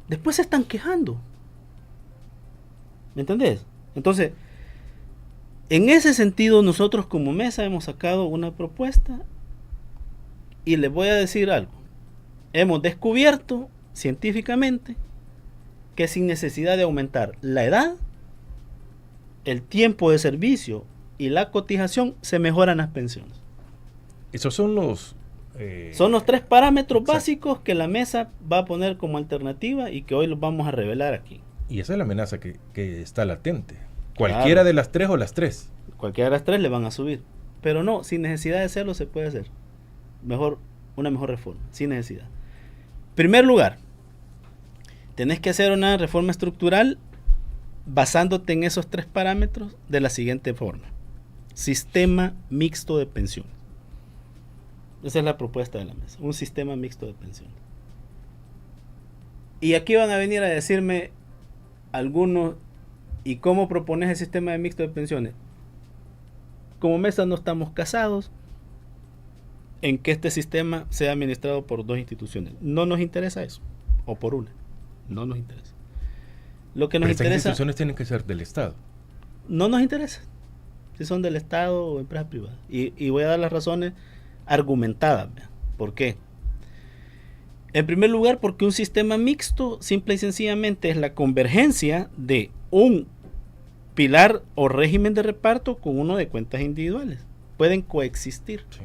Después se están quejando. ¿Me entendés? Entonces, en ese sentido, nosotros como mesa hemos sacado una propuesta y les voy a decir algo. hemos descubierto científicamente que sin necesidad de aumentar la edad, el tiempo de servicio y la cotización, se mejoran las pensiones. Esos son los... Son los 3 parámetros exacto. básicos que la mesa va a poner como alternativa y que hoy los vamos a revelar aquí. Y esa es la amenaza que está latente. Cualquiera de las 3 o las 3. Cualquiera de las 3 le van a subir. Pero no, sin necesidad de hacerlo se puede hacer. Una mejor reforma, sin necesidad. Primer lugar, tenés que hacer una reforma estructural basándote en esos 3 parámetros de la siguiente forma. Sistema mixto de pensiones. Esa es la propuesta de la mesa. Un sistema mixto de pensiones. Y aquí van a venir a decirme algunos, ¿y cómo propones el sistema de mixto de pensiones? Como mesa no estamos casados en que este sistema sea administrado por 2 instituciones. No nos interesa eso. O por una. No nos interesa. Lo que nos Pero estas interesa... instituciones tienen que ser del Estado. No nos interesa. Si son del Estado o empresas privadas. Y voy a dar las razones argumentadas. ¿Por qué? En primer lugar, porque un sistema mixto simple y sencillamente es la convergencia de un pilar o régimen de reparto con uno de cuentas individuales. Pueden coexistir. Sí.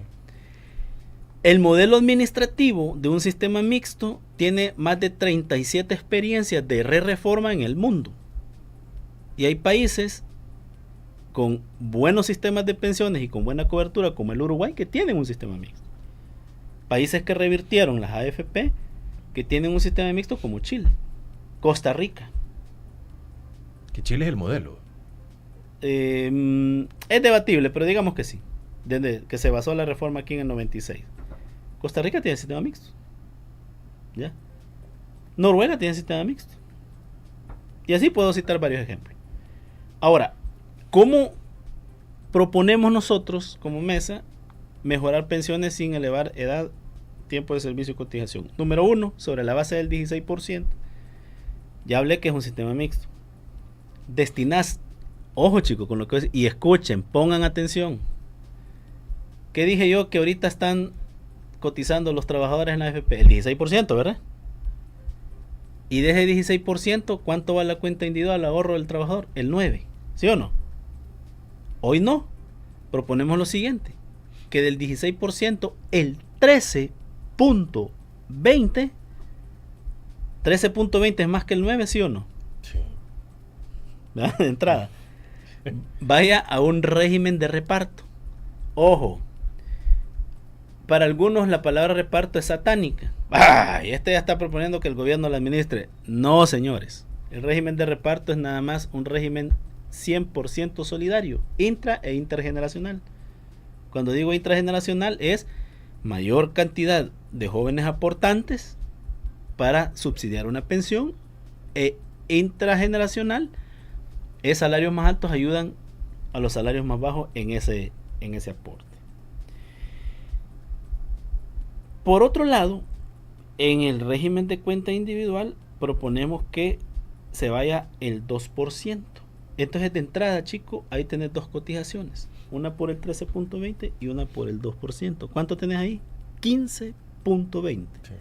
El modelo administrativo de un sistema mixto tiene más de 37 experiencias de reforma en el mundo. Y hay países con buenos sistemas de pensiones y con buena cobertura, como el Uruguay, que tienen un sistema mixto. Países que revirtieron las AFP, que tienen un sistema mixto, como Chile, Costa Rica. Que Chile es el modelo. Es debatible, pero digamos que sí. Desde que se basó la reforma aquí en el 96. Costa Rica tiene sistema mixto. ¿Ya? Noruega tiene sistema mixto. Y así puedo citar varios ejemplos. Ahora, ¿cómo proponemos nosotros como mesa mejorar pensiones sin elevar edad, tiempo de servicio y cotización? Número 1, sobre la base del 16%. Ya hablé que es un sistema mixto. Destinás, ojo chicos, con lo que y escuchen, pongan atención. ¿Qué dije yo? Que ahorita están cotizando los trabajadores en la AFP, el 16%, ¿verdad? Y de ese 16%, ¿cuánto va la cuenta individual, ahorro del trabajador? El 9%, ¿sí o no? Hoy no. Proponemos lo siguiente, que del 16%, el 13.20 es más que el 9, ¿sí o no? Sí. ¿Verdad? De entrada. Vaya a un régimen de reparto. Ojo. Para algunos la palabra reparto es satánica. Y este ya está proponiendo que el gobierno la administre. No, señores. El régimen de reparto es nada más un régimen 100% solidario, intra e intergeneracional. Cuando digo intrageneracional es mayor cantidad de jóvenes aportantes para subsidiar una pensión, e intrageneracional es salarios más altos ayudan a los salarios más bajos en ese aporte. Por otro lado, en el régimen de cuenta individual proponemos que se vaya el 2%. Entonces de entrada, chicos, ahí tenés 2 cotizaciones. Una por el 13.20 y una por el 2%. ¿Cuánto tenés ahí? 15.20. Sí.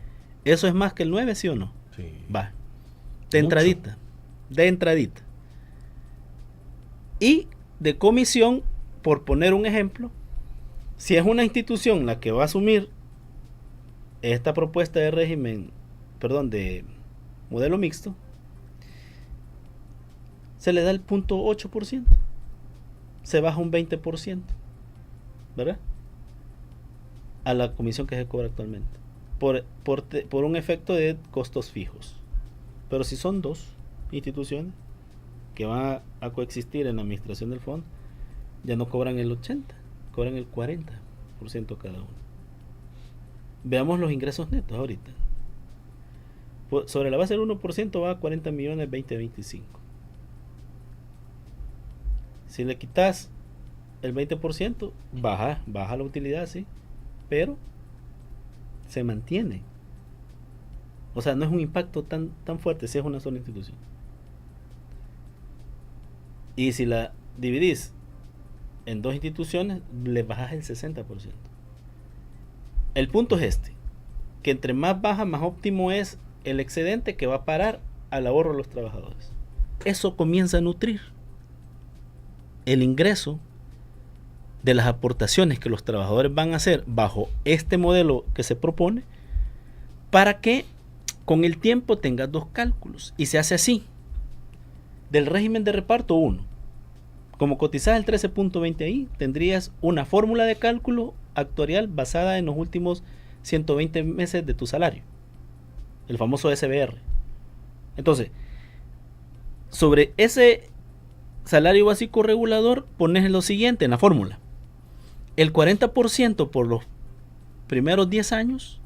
¿Eso es más que el 9, sí o no? Sí. Va. De entradita. De entradita. Y de comisión, por poner un ejemplo, si es una institución la que va a asumir esta propuesta de régimen, de modelo mixto, se le da el 0.8%, se baja un 20%, ¿verdad? A la comisión que se cobra actualmente, por un efecto de costos fijos. Pero si son 2 instituciones que van a coexistir en la administración del fondo, ya no cobran el 80%, cobran el 40% cada uno. Veamos los ingresos netos ahorita. Sobre la base del 1% va a 40 millones 2025. Si le quitas el 20%, baja la utilidad, sí, pero se mantiene. O sea, no es un impacto tan fuerte si es una sola institución. Y si la dividís en 2 instituciones, le bajas el 60%. El punto es este. que entre más baja, más óptimo es el excedente que va a parar al ahorro de los trabajadores. Eso comienza a nutrir el ingreso de las aportaciones que los trabajadores van a hacer bajo este modelo que se propone, para que con el tiempo tengas dos cálculos. Y se hace así. Del régimen de reparto, uno. Como cotizas el 13.20 ahí, tendrías una fórmula de cálculo actuarial basada en los últimos 120 meses de tu salario. El famoso SBR. Entonces, sobre ese salario básico regulador, pones lo siguiente en la fórmula. El 40% por los primeros 10 años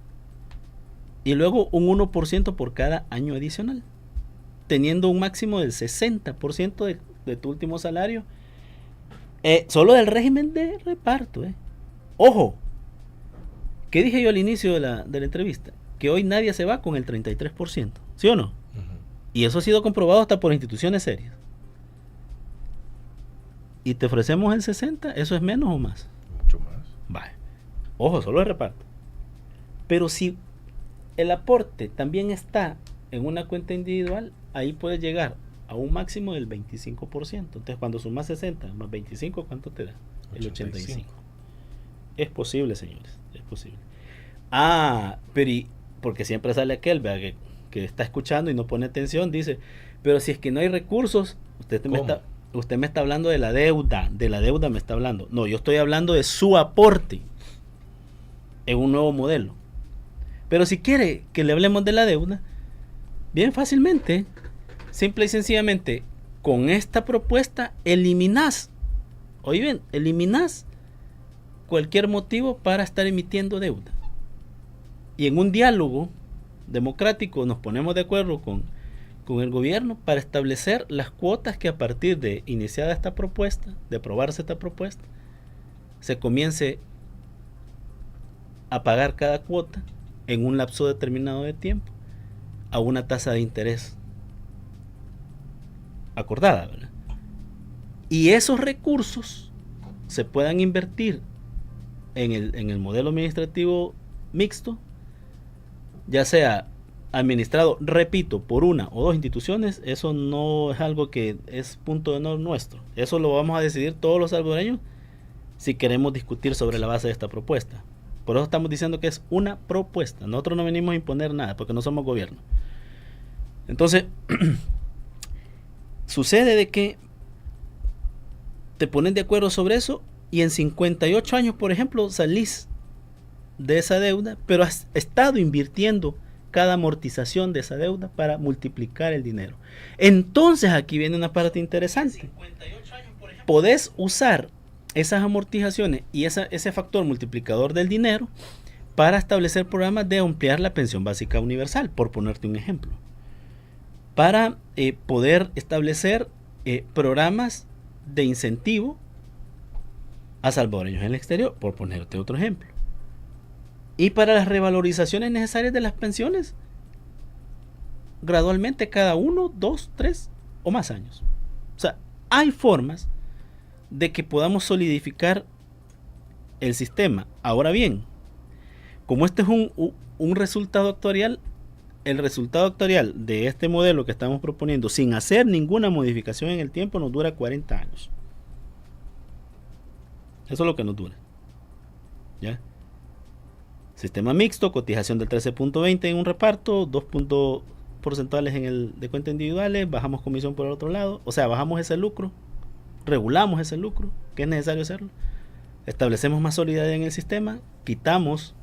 y luego un 1% por cada año adicional, teniendo un máximo del 60% de tu último salario, solo del régimen de reparto. Ojo, ¿qué dije yo al inicio de la entrevista? Que hoy nadie se va con el 33%, ¿sí o no? Uh-huh. Y eso ha sido comprobado hasta por instituciones serias. Y te ofrecemos el 60%, ¿eso es menos o más? Mucho más. Vale. Ojo, solo el reparto. Pero si el aporte también está en una cuenta individual, ahí puedes llegar a un máximo del 25%. Entonces, cuando sumas 60 más 25, ¿cuánto te da? El 85. Es posible, señores, es posible. Pero porque siempre sale aquel que está escuchando y no pone atención, dice, pero si es que no hay recursos, usted me está hablando de la deuda me está hablando. No, yo estoy hablando de su aporte en un nuevo modelo. Pero si quiere que le hablemos de la deuda, bien fácilmente, simple y sencillamente, con esta propuesta eliminás cualquier motivo para estar emitiendo deuda. Y en un diálogo democrático nos ponemos de acuerdo con el gobierno para establecer las cuotas que a partir de iniciada esta propuesta, de aprobarse esta propuesta, se comience a pagar cada cuota en un lapso determinado de tiempo a una tasa de interés acordada, ¿verdad? Y esos recursos se puedan invertir en el modelo administrativo mixto, ya sea administrado, repito, por una o dos instituciones. Eso no es algo que es punto de honor nuestro. Eso lo vamos a decidir todos los salvadoreños si queremos discutir sobre la base de esta propuesta. Por eso estamos diciendo que es una propuesta. Nosotros no venimos a imponer nada porque no somos gobierno. Entonces, sucede de que te ponen de acuerdo sobre eso y en 58 años, por ejemplo, salís de esa deuda, pero has estado invirtiendo cada amortización de esa deuda para multiplicar el dinero. Entonces aquí viene una parte interesante. 58 años, por ejemplo, podés usar esas amortizaciones y ese factor multiplicador del dinero para establecer programas de ampliar la pensión básica universal, por ponerte un ejemplo. Para poder establecer programas de incentivo a salvadoreños en el exterior, por ponerte otro ejemplo. Y para las revalorizaciones necesarias de las pensiones, gradualmente cada 1, 2, 3 o más años. O sea, hay formas de que podamos solidificar el sistema. Ahora bien, como este es un resultado actuarial, el resultado actuarial de este modelo que estamos proponiendo, sin hacer ninguna modificación en el tiempo, nos dura 40 años. Eso es lo que nos dura. ¿Ya? Sistema mixto, cotización del 13.20 en un reparto, 2 puntos porcentuales en el de cuentas individuales, bajamos comisión por el otro lado, o sea, bajamos ese lucro, regulamos ese lucro, que es necesario hacerlo, establecemos más solidez en el sistema, quitamos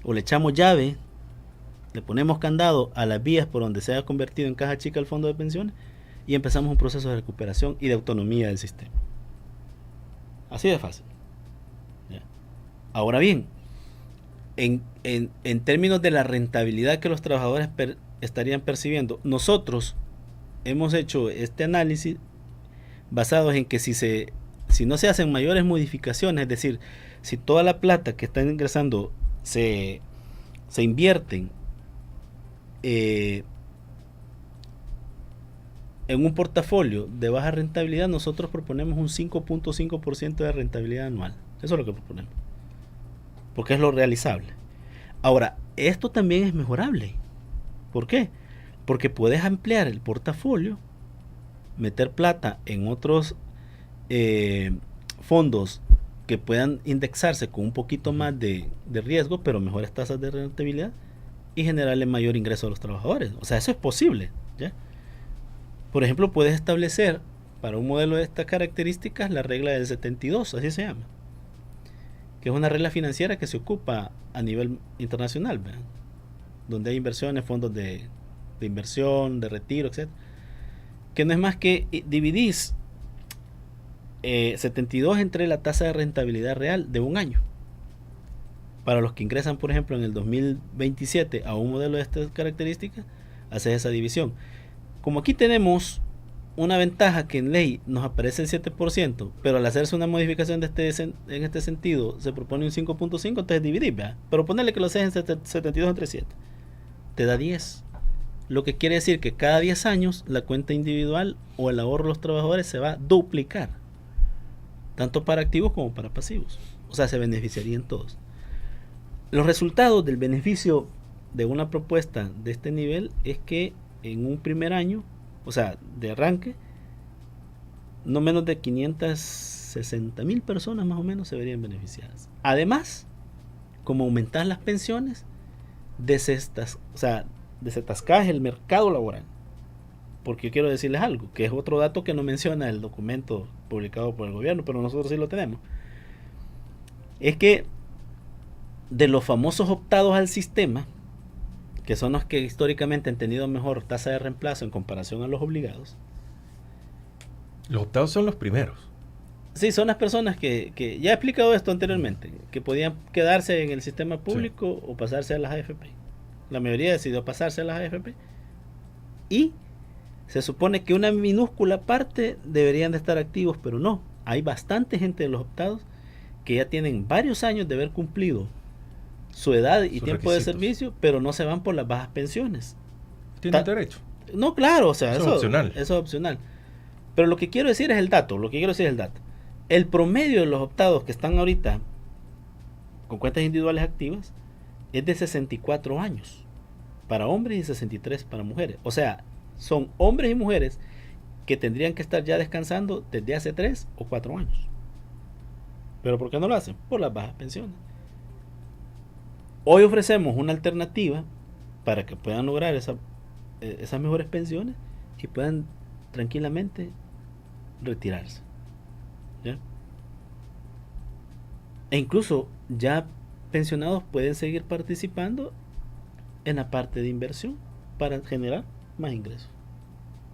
o le echamos llave, le ponemos candado a las vías por donde se haya convertido en caja chica el fondo de pensiones y empezamos un proceso de recuperación y de autonomía del sistema. Así de fácil. ¿Ya? Ahora bien, en términos de la rentabilidad que los trabajadores estarían percibiendo, nosotros hemos hecho este análisis basado en que si no se hacen mayores modificaciones, es decir, si toda la plata que está ingresando se invierten en un portafolio de baja rentabilidad, nosotros proponemos un 5.5% de rentabilidad anual. Eso es lo que proponemos, porque es lo realizable. Ahora, esto también es mejorable. ¿Por qué? Porque puedes ampliar el portafolio, meter plata en otros fondos que puedan indexarse con un poquito más de riesgo, pero mejores tasas de rentabilidad, y generarle mayor ingreso a los trabajadores. O sea, eso es posible, ¿ya? Por ejemplo, puedes establecer para un modelo de estas características la regla del 72, así se llama, que es una regla financiera que se ocupa a nivel internacional, ¿verdad? Donde hay inversiones, fondos de inversión, de retiro, etc. Que no es más que dividís 72 entre la tasa de rentabilidad real de un año. Para los que ingresan, por ejemplo, en el 2027 a un modelo de estas características, haces esa división. Como aquí tenemos una ventaja que en ley nos aparece el 7%, pero al hacerse una modificación en este sentido se propone un 5.5, entonces dividir, ¿verdad? Pero ponerle que lo haces en 72 entre 7, te da 10. Lo que quiere decir que cada 10 años la cuenta individual o el ahorro de los trabajadores se va a duplicar, tanto para activos como para pasivos. O sea, se beneficiarían todos. Los resultados del beneficio de una propuesta de este nivel es que en un primer año, o sea, de arranque, no menos de 560,000 personas más o menos se verían beneficiadas. Además, como aumentar las pensiones, desatascas el mercado laboral. Porque yo quiero decirles algo, que es otro dato que no menciona el documento publicado por el gobierno, pero nosotros sí lo tenemos. Es que de los famosos optados al sistema, que son los que históricamente han tenido mejor tasa de reemplazo en comparación a los obligados. Los optados son los primeros. Sí, son las personas que ya he explicado esto anteriormente, que podían quedarse en el sistema público, sí, o pasarse a las AFP. La mayoría decidió pasarse a las AFP. Y se supone que una minúscula parte deberían de estar activos, pero no. Hay bastante gente de los optados que ya tienen varios años de haber cumplido su edad y tiempo de servicio, pero no se van por las bajas pensiones. ¿Tienen derecho? No, claro, o sea, eso es opcional. Eso es opcional. Pero lo que quiero decir es el dato, El promedio de los optados que están ahorita con cuentas individuales activas es de 64 años para hombres y 63 para mujeres. O sea, son hombres y mujeres que tendrían que estar ya descansando desde hace 3 o 4 años. ¿Pero por qué no lo hacen? Por las bajas pensiones. Hoy ofrecemos una alternativa para que puedan lograr esas mejores pensiones y puedan tranquilamente retirarse, ¿ya? E incluso ya pensionados pueden seguir participando en la parte de inversión para generar más ingresos.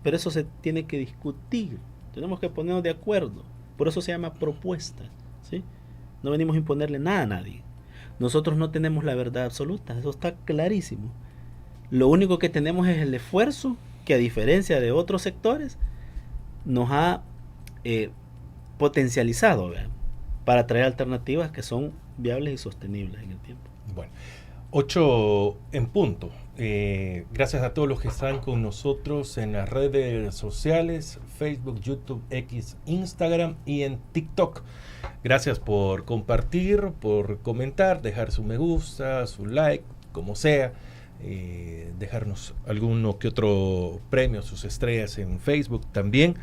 Pero eso se tiene que discutir, tenemos que ponernos de acuerdo. Por eso se llama propuesta, ¿sí? No venimos a imponerle nada a nadie. Nosotros no tenemos la verdad absoluta, eso está clarísimo. Lo único que tenemos es el esfuerzo que, a diferencia de otros sectores, nos ha potencializado, ¿verdad?, para traer alternativas que son viables y sostenibles en el tiempo. Bueno, 8 en punto. Gracias a todos los que están con nosotros en las redes sociales, Facebook, YouTube, X, Instagram y en TikTok. Gracias por compartir, por comentar, dejar su me gusta, su like, como sea. Dejarnos alguno que otro premio, sus estrellas en Facebook también.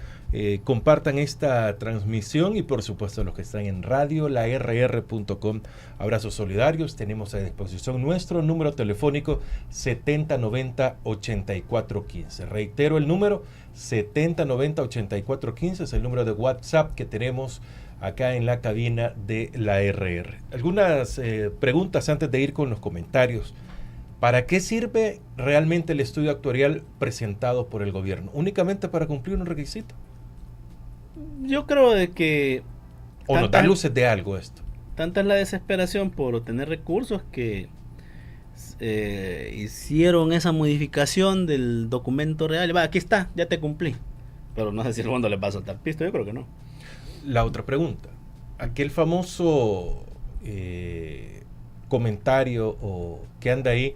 Compartan esta transmisión y por supuesto los que están en radio, la rr.com. Abrazos solidarios. Tenemos a disposición nuestro número telefónico 7090-8415. Reitero el número 7090-8415, es el número de WhatsApp que tenemos acá en la cabina de la RR. Algunas preguntas antes de ir con los comentarios. ¿Para qué sirve realmente el estudio actuarial presentado por el gobierno? ¿Únicamente para cumplir un requisito? Yo creo de que... ¿O nos da luces de algo esto? Tanta es la desesperación por obtener recursos que hicieron esa modificación del documento real. Va, aquí está, ya te cumplí. Pero no sé si el fondo les va a soltar pisto, yo creo que no. La otra pregunta. Aquel famoso comentario que anda ahí,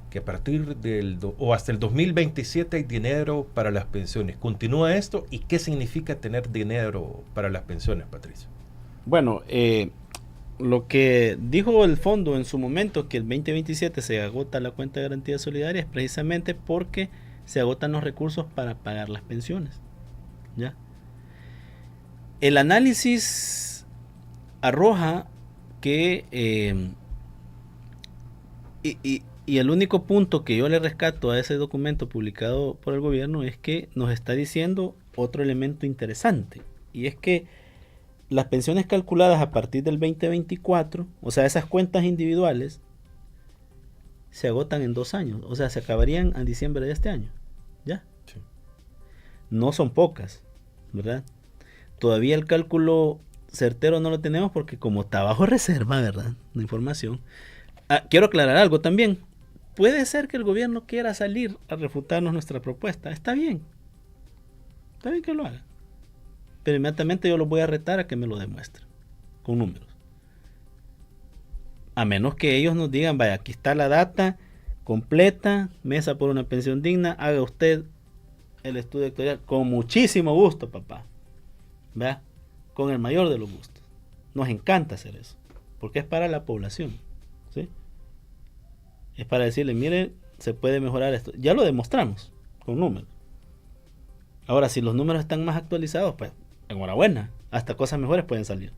que a partir o hasta el 2027 hay dinero para las pensiones. ¿Continúa esto? ¿Y qué significa tener dinero para las pensiones, Patricio? Bueno, Lo que dijo el fondo en su momento, que el 2027 se agota la cuenta de garantía solidaria, es precisamente porque se agotan los recursos para pagar las pensiones. ¿Ya? El análisis arroja que y el único punto que yo le rescato a ese documento publicado por el gobierno es que nos está diciendo otro elemento interesante, y es que las pensiones calculadas a partir del 2024, o sea, esas cuentas individuales, se agotan en 2 años, o sea, se acabarían en diciembre de este año, ¿ya? Sí. No son pocas, ¿verdad? Todavía el cálculo certero no lo tenemos porque como está bajo reserva, ¿verdad? La información. Quiero aclarar algo también. Puede ser que el gobierno quiera salir a refutarnos nuestra propuesta. Está bien que lo haga. Pero inmediatamente yo los voy a retar a que me lo demuestren con números. A menos que ellos nos digan, vaya, aquí está la data completa, Mesa por una pensión digna, haga usted el estudio actuarial con muchísimo gusto, papá. ¿Verdad? Con el mayor de los gustos. Nos encanta hacer eso, porque es para la población, ¿sí? Es para decirle, mire, se puede mejorar esto. Ya lo demostramos con números. Ahora, si los números están más actualizados, pues enhorabuena, hasta cosas mejores pueden salir.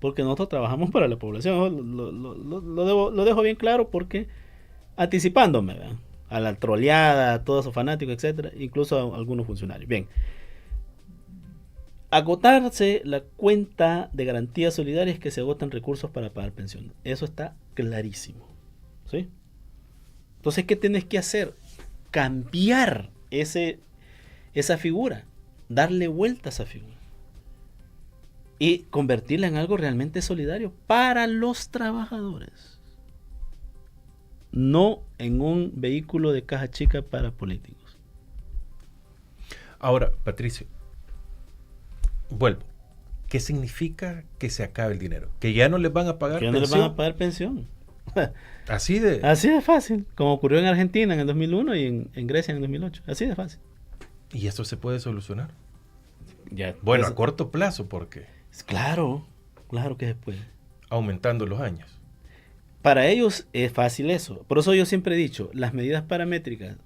Porque nosotros trabajamos para la población. Lo dejo bien claro porque anticipándome, ¿verdad?, a la troleada, a todos esos fanáticos, etcétera, incluso a algunos funcionarios. Bien. Agotarse la cuenta de garantía solidaria es que se agotan recursos para pagar pensiones. Eso está clarísimo, ¿sí? Entonces, ¿qué tienes que hacer? Cambiar esa figura, darle vuelta a esa figura y convertirla en algo realmente solidario para los trabajadores, no en un vehículo de caja chica para políticos. Ahora, Patricio, vuelvo. ¿Qué significa que se acabe el dinero? ¿Que ya no les van a pagar pensión? Que no les van a pagar pensión. Así de fácil, como ocurrió en Argentina en el 2001 y en Grecia en el 2008. Así de fácil. ¿Y esto se puede solucionar? Ya, bueno, a corto plazo, porque claro que se puede. Aumentando los años. Para ellos es fácil eso. Por eso yo siempre he dicho, las medidas paramétricas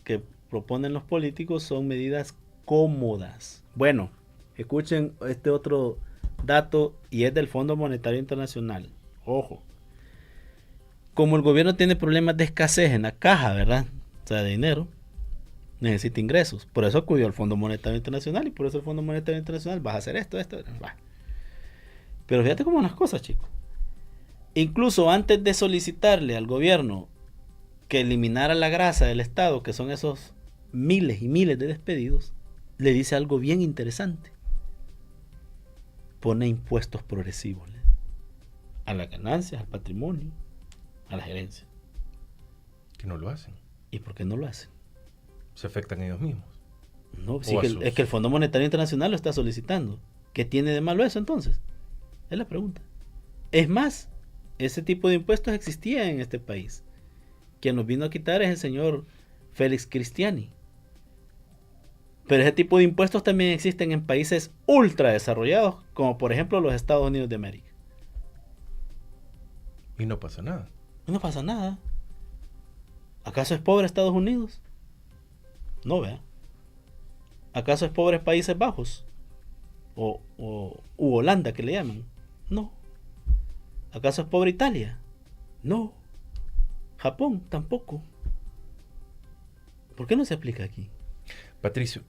que proponen los políticos son medidas cómodas. Bueno, escuchen este otro dato y es del Fondo Monetario Internacional. Ojo. Como el gobierno tiene problemas de escasez en la caja, ¿verdad? O sea, de dinero, necesita ingresos. Por eso acudió al Fondo Monetario Internacional y por eso el Fondo Monetario Internacional va a hacer esto. Va. Pero fíjate cómo son las cosas, chicos. Incluso antes de solicitarle al gobierno que eliminara la grasa del Estado, que son esos miles y miles de despedidos, le dice algo bien interesante. Pone impuestos progresivos a las ganancias, al patrimonio, a la gerencia. Que no lo hacen. ¿Y por qué no lo hacen? Se afectan ellos mismos. No, sí es que el Fondo Monetario Internacional lo está solicitando. ¿Qué tiene de malo eso entonces? Es la pregunta. Es más, ese tipo de impuestos existía en este país. Quien los vino a quitar es el señor Félix Cristiani. Pero ese tipo de impuestos también existen en países ultra desarrollados, como por ejemplo los Estados Unidos de América. Y no pasa nada. No pasa nada. ¿Acaso es pobre Estados Unidos? No, vea. ¿Acaso es pobre Países Bajos? U Holanda, que le llaman. No. ¿Acaso es pobre Italia? No. Japón tampoco. ¿Por qué no se aplica aquí? Patricio,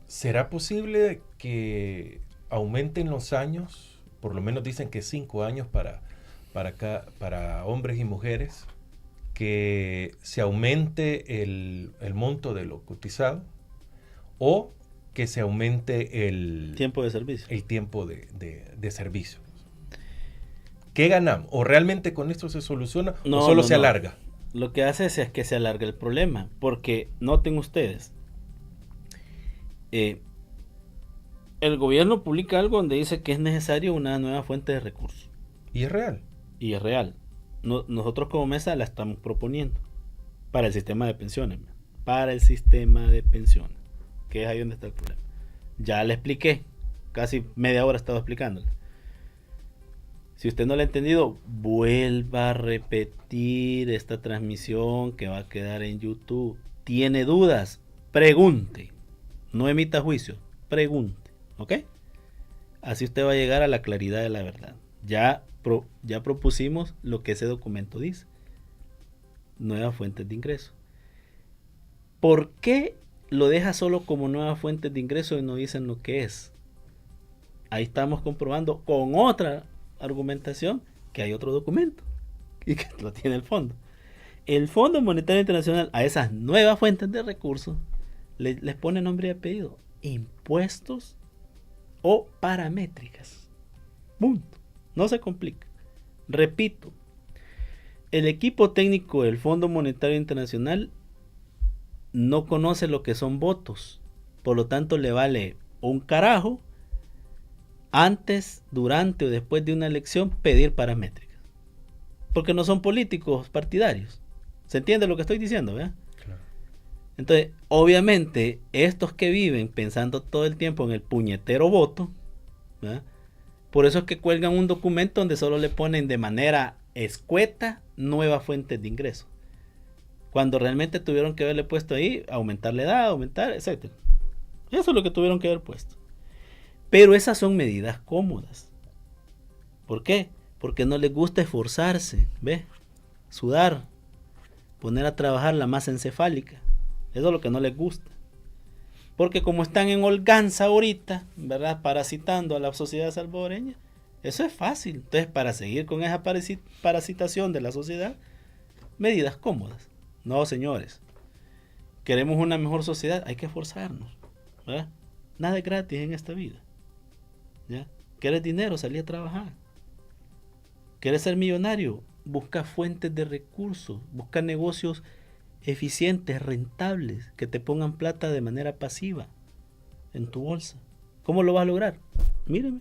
¿será posible que aumenten los años? Por lo menos dicen que 5 años para hombres y mujeres, que se aumente el monto de lo cotizado o que se aumente el tiempo de servicio. El tiempo de servicio. ¿Qué ganamos? ¿O realmente con esto se soluciona o solo se alarga? Lo que hace es que se alarga el problema, porque noten ustedes, el gobierno publica algo donde dice que es necesario una nueva fuente de recursos. Y es real. Y es real. Nosotros como mesa la estamos proponiendo para el sistema de pensiones. Para el sistema de pensiones. Que es ahí donde está el problema. Ya le expliqué. Casi media hora he estado explicándole. Si usted no lo ha entendido, vuelva a repetir esta transmisión que va a quedar en YouTube. ¿Tiene dudas? Pregunte. No emita juicio. Pregunte. ¿Ok? Así usted va a llegar a la claridad de la verdad. Ya propusimos lo que ese documento dice. Nuevas fuentes de ingreso. ¿Por qué lo deja solo como nuevas fuentes de ingreso y no dicen lo que es? Ahí estamos comprobando con otra argumentación que hay otro documento y que lo tiene el fondo. El Fondo Monetario Internacional a esas nuevas fuentes de recursos les pone nombre y apellido: impuestos o paramétricas. Punto. No se complica. Repito, el equipo técnico del Fondo Monetario Internacional no conoce lo que son votos, por lo tanto le vale un carajo antes, durante o después de una elección pedir paramétricas, porque no son políticos partidarios. ¿Se entiende lo que estoy diciendo? ¿Verdad? Claro. Entonces, obviamente, estos que viven pensando todo el tiempo en el puñetero voto, ¿verdad? Por eso es que cuelgan un documento donde solo le ponen de manera escueta nuevas fuentes de ingreso, cuando realmente tuvieron que haberle puesto ahí aumentar la edad, aumentar, etc. Eso es lo que tuvieron que haber puesto. Pero esas son medidas cómodas. ¿Por qué? Porque no les gusta esforzarse, ¿ves? Sudar, poner a trabajar la masa encefálica. Eso es lo que no les gusta. Porque como están en holganza ahorita, ¿verdad? Parasitando a la sociedad salvadoreña, eso es fácil. Entonces, para seguir con esa parasitación de la sociedad, medidas cómodas. No, señores. Queremos una mejor sociedad, hay que esforzarnos, ¿verdad? Nada es gratis en esta vida. ¿Ya? ¿Quieres dinero? Salí a trabajar. ¿Quieres ser millonario? Busca fuentes de recursos, busca negocios eficientes, rentables, que te pongan plata de manera pasiva en tu bolsa. ¿Cómo lo vas a lograr? Míreme,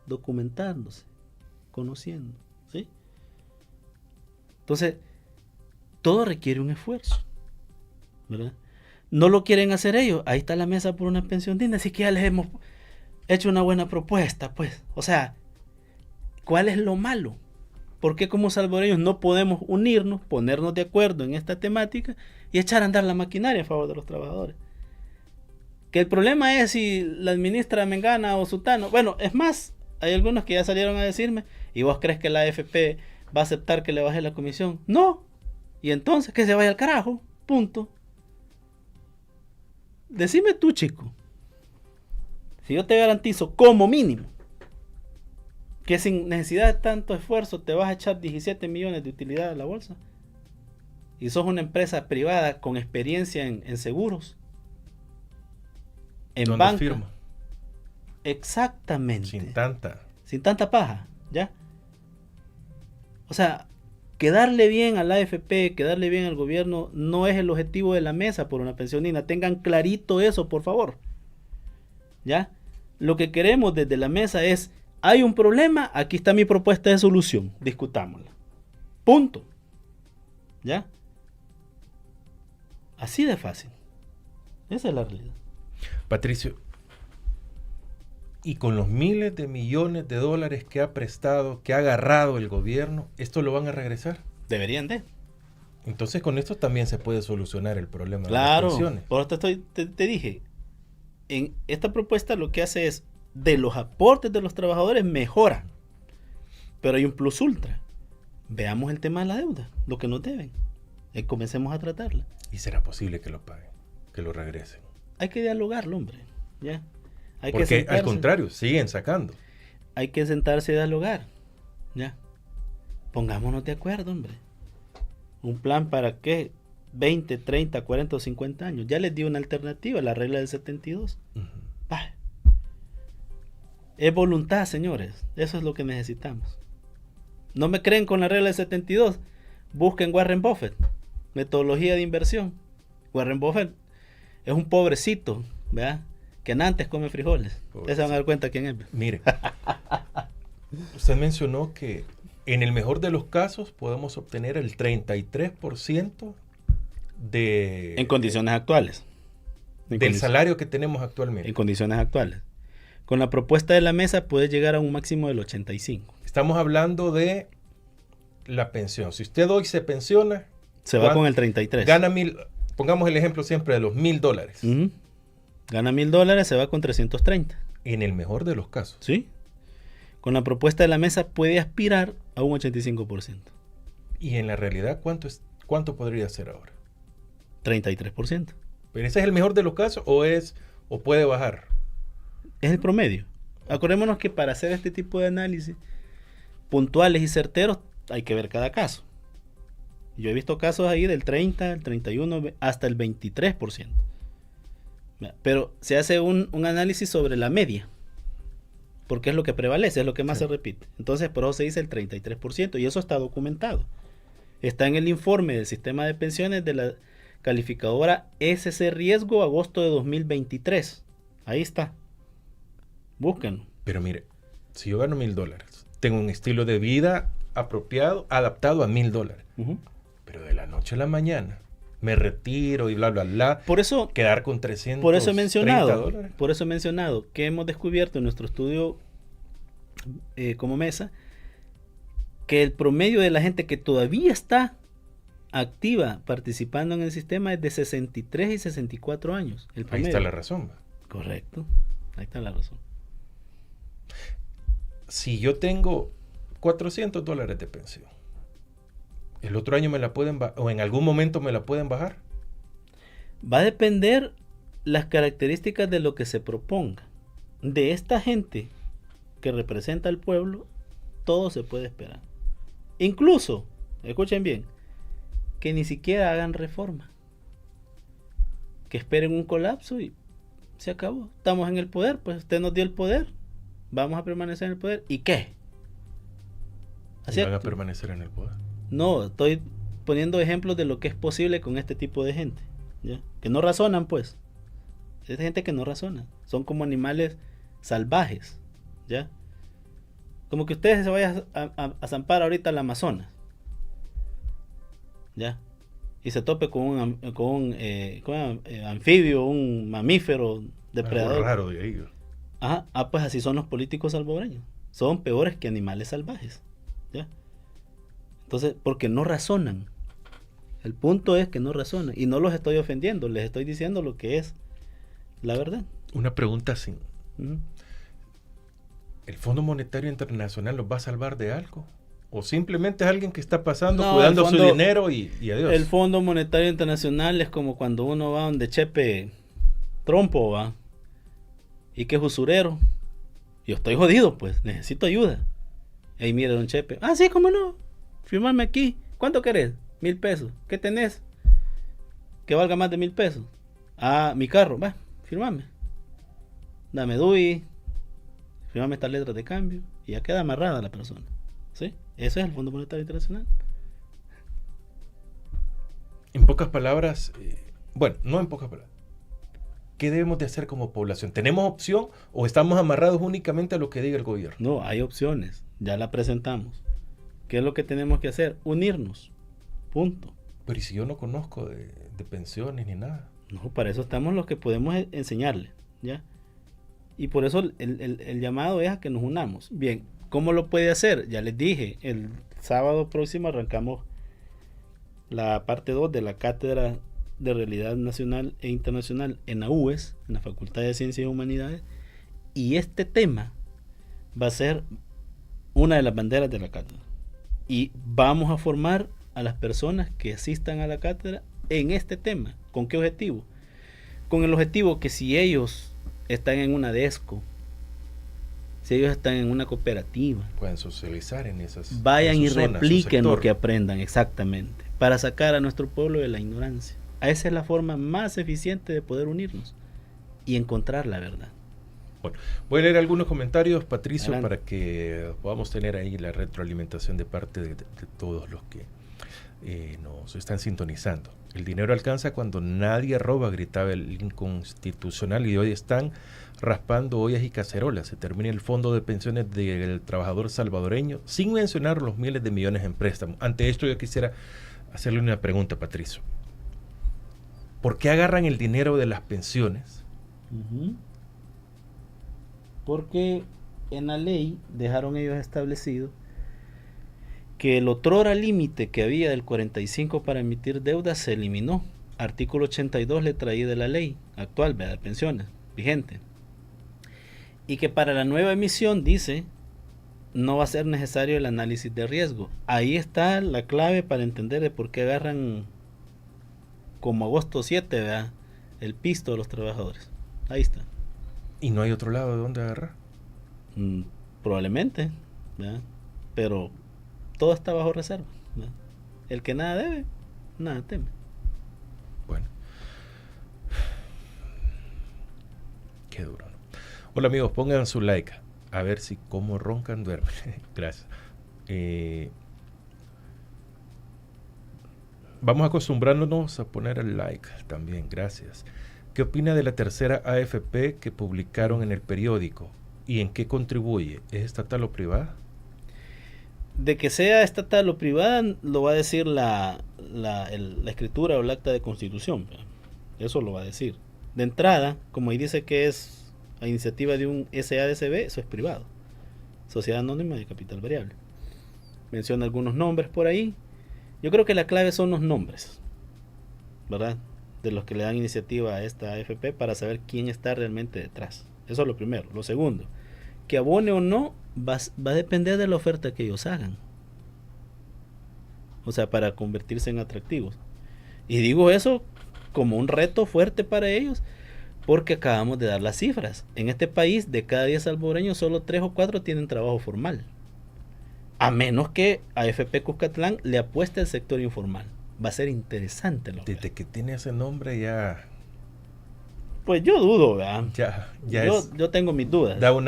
documentándose, conociendo, ¿sí? Entonces, todo requiere un esfuerzo, ¿verdad? No lo quieren hacer ellos. Ahí está la mesa por una pensión digna, así que ya les hemos hecho una buena propuesta, pues. O sea, ¿cuál es lo malo? ¿Por qué como salvadoreños no podemos unirnos, ponernos de acuerdo en esta temática y echar a andar la maquinaria a favor de los trabajadores? Que el problema es si la administra Mengana o Sutano. Bueno, es más, hay algunos que ya salieron a decirme: ¿y vos crees que la AFP va a aceptar que le baje la comisión? No. Y entonces que se vaya al carajo. Punto. Decime tú, chico, si yo te garantizo como mínimo que sin necesidad de tanto esfuerzo te vas a echar 17 millones de utilidad a la bolsa, y sos una empresa privada con experiencia en seguros, en banca, firma? Exactamente. Sin tanta paja, ¿ya? O sea, quedarle bien a la AFP, quedarle bien al gobierno no es el objetivo de la mesa por una pensión digna. Tengan clarito eso, por favor. ¿Ya? Lo que queremos desde la mesa es: hay un problema, aquí está mi propuesta de solución, discutámosla. Punto. ¿Ya? Así de fácil. Esa es la realidad. Patricio, y con los miles de millones de dólares que ha prestado, que ha agarrado el gobierno, ¿esto lo van a regresar? Deberían de. Entonces con esto también se puede solucionar el problema de las pensiones. Por esto te dije, en esta propuesta lo que hace es, de los aportes de los trabajadores mejora, pero hay un plus ultra. Veamos el tema de la deuda, lo que nos deben, y comencemos a tratarla. ¿Y será posible que lo paguen, que lo regresen? Hay que dialogarlo, hombre, ¿ya? Porque al contrario, siguen sacando. Hay que sentarse y dialogar, ¿ya? Pongámonos de acuerdo, hombre. Un plan para qué, 20, 30, 40 o 50 años. Ya les di una alternativa, la regla del 72. Bah. Es voluntad, señores. Eso es lo que necesitamos. ¿No me creen con la regla del 72? Busquen Warren Buffett, metodología de inversión. Warren Buffett es un pobrecito, ¿verdad? Que antes come frijoles. Ustedes se van a dar cuenta quién es. Mire, usted mencionó que en el mejor de los casos podemos obtener el 33% de... En condiciones actuales. Del salario que tenemos actualmente. En condiciones actuales. Con la propuesta de la mesa puede llegar a un máximo del 85%. Estamos hablando de la pensión. Si usted hoy se pensiona, se va con el 33. Gana 1,000, pongamos el ejemplo siempre de los $1,000. Uh-huh. Gana $1,000, se va con 330. En el mejor de los casos. Sí. Con la propuesta de la mesa puede aspirar a un 85%. Y en la realidad, ¿cuánto podría ser ahora? 33%. ¿Pero ese es el mejor de los casos o puede bajar? Es el promedio. Acordémonos que para hacer este tipo de análisis puntuales y certeros hay que ver cada caso. Yo he visto casos ahí del 30, el 31, hasta el 23%. Pero se hace un análisis sobre la media, porque es lo que prevalece, es lo que más se repite. Entonces, por eso se dice el 33%, y eso está documentado. Está en el informe del sistema de pensiones de la calificadora SC Riesgo, agosto de 2023. Ahí está. Búsquenlo. Pero mire, si yo gano $1,000, tengo un estilo de vida apropiado, adaptado a $1,000. Uh-huh. Pero de la noche a la mañana me retiro y bla, bla, bla. Por eso, quedar con $330. Por eso he mencionado que hemos descubierto en nuestro estudio como mesa que el promedio de la gente que todavía está activa participando en el sistema es de 63 y 64 años. El promedio. Ahí está la razón. Correcto, ahí está la razón. Si yo tengo $400 de pensión, ¿el otro año me la pueden o en algún momento me la pueden bajar? Va a depender las características de lo que se proponga. De esta gente que representa al pueblo, todo se puede esperar. Incluso, escuchen bien, que ni siquiera hagan reforma. Que esperen un colapso y se acabó. Estamos en el poder, pues usted nos dio el poder. Vamos a permanecer en el poder. ¿Y qué? ¿Y van a permanecer en el poder? No, estoy poniendo ejemplos de lo que es posible con este tipo de gente, ¿ya? Que no razonan, pues. Es gente que no razona. Son como animales salvajes, ¿ya? Como que ustedes se vayan a zampar ahorita al Amazonas, ¿ya? Y se tope con un anfibio, un mamífero depredador. Algo raro de ahí. Ajá, pues así son los políticos salvadoreños. Son peores que animales salvajes, ¿ya? Entonces, porque no razonan. El punto es que no razonan. Y no los estoy ofendiendo, les estoy diciendo lo que es la verdad. Una pregunta así. Uh-huh. ¿El Fondo Monetario Internacional los va a salvar de algo? ¿O simplemente es alguien que está pasando, cuidando su dinero y adiós? El Fondo Monetario Internacional es como cuando uno va donde Chepe Trompo va y que es usurero. Yo estoy jodido, pues, necesito ayuda. Ey, mire, don Chepe. Ah, sí, cómo no. Firmame aquí. ¿Cuánto querés? 1,000 pesos. ¿Qué tenés? Que valga más de 1,000 pesos. Ah, mi carro. Va, firmame. Dame DUI. Firmame estas letras de cambio. Y ya queda amarrada la persona. ¿Sí? Eso es el Fondo Monetario Internacional. En pocas palabras, bueno, no en pocas palabras. ¿Qué debemos de hacer como población? ¿Tenemos opción o estamos amarrados únicamente a lo que diga el gobierno? No, hay opciones. Ya la presentamos. ¿Qué es lo que tenemos que hacer? Unirnos. Punto. Pero ¿y si yo no conozco de pensiones ni nada? No, para eso estamos los que podemos enseñarle, ¿ya? Y por eso el llamado es a que nos unamos. Bien, ¿cómo lo puede hacer? Ya les dije, el sábado próximo arrancamos la parte 2 de la Cátedra de Realidad Nacional e Internacional en la UES, en la Facultad de Ciencias y Humanidades, y este tema va a ser una de las banderas de la cátedra. Y vamos a formar a las personas que asistan a la cátedra en este tema. ¿Con qué objetivo? Con el objetivo que si ellos están en una DESCO, si ellos están en una cooperativa, pueden socializar en esas vayan en y zona, repliquen lo que aprendan, exactamente, para sacar a nuestro pueblo de la ignorancia. Esa es la forma más eficiente de poder unirnos y encontrar la verdad. Bueno, voy a leer algunos comentarios, Patricio, Adelante, para que podamos tener ahí la retroalimentación de parte de todos los que nos están sintonizando. El dinero alcanza cuando nadie roba, gritaba el inconstitucional, y hoy están raspando ollas y cacerolas. Se termina el fondo de pensiones del trabajador salvadoreño, sin mencionar los miles de millones en préstamos. Ante esto yo quisiera hacerle una pregunta, Patricio. ¿Por qué agarran el dinero de las pensiones? Uh-huh. Porque en la ley dejaron ellos establecido que el otrora límite que había del 45 para emitir deuda se eliminó. Artículo 82 letra I de la ley actual, ¿verdad?, de pensiones, vigente. Y que para la nueva emisión, dice, no va a ser necesario el análisis de riesgo. Ahí está la clave para entender de por qué agarran como agosto 7, ¿verdad?, el pisto de los trabajadores. Ahí está. ¿Y no hay otro lado de donde agarrar? Probablemente, ¿verdad?, pero todo está bajo reserva, ¿verdad? El que nada debe, nada teme. Bueno. Qué duro, ¿no? Hola amigos, pongan su like. A ver si como roncan duermen. Gracias. Vamos acostumbrándonos a poner el like también. Gracias. ¿Qué opina de la tercera AFP que publicaron en el periódico? ¿Y en qué contribuye? ¿Es estatal o privada? De que sea estatal o privada lo va a decir la escritura o el acta de constitución. Eso lo va a decir. De entrada, como ahí dice que es a iniciativa de un SADCB, eso es privado. Sociedad Anónima de Capital Variable. Menciona algunos nombres por ahí. Yo creo que la clave son los nombres, ¿verdad?, de los que le dan iniciativa a esta AFP para saber quién está realmente detrás. Eso es lo primero. Lo segundo, que abone o no va a depender de la oferta que ellos hagan. O sea, para convertirse en atractivos. Y digo eso como un reto fuerte para ellos, porque acabamos de dar las cifras. En este país, de cada 10 salvadoreños, solo 3 o 4 tienen trabajo formal. A menos que AFP Cuscatlán le apueste al sector informal. Va a ser interesante. Desde que tiene ese nombre ya... Pues yo dudo, ¿verdad? Yo tengo mis dudas. Da un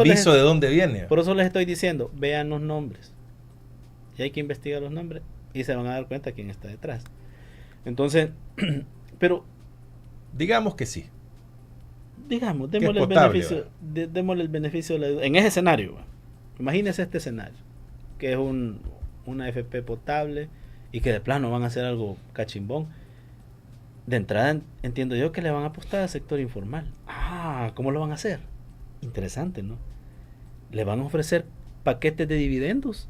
viso de dónde viene. Por eso les estoy diciendo, vean los nombres. Y hay que investigar los nombres y se van a dar cuenta quién está detrás. Entonces, pero... digamos que sí. Digamos, démosle el beneficio de la duda. En ese escenario, imagínense este escenario, que es una AFP potable y que de plano van a hacer algo cachimbón. De entrada entiendo yo que le van a apostar al sector informal. ¿Cómo lo van a hacer? Interesante, ¿no? Le van a ofrecer paquetes de dividendos.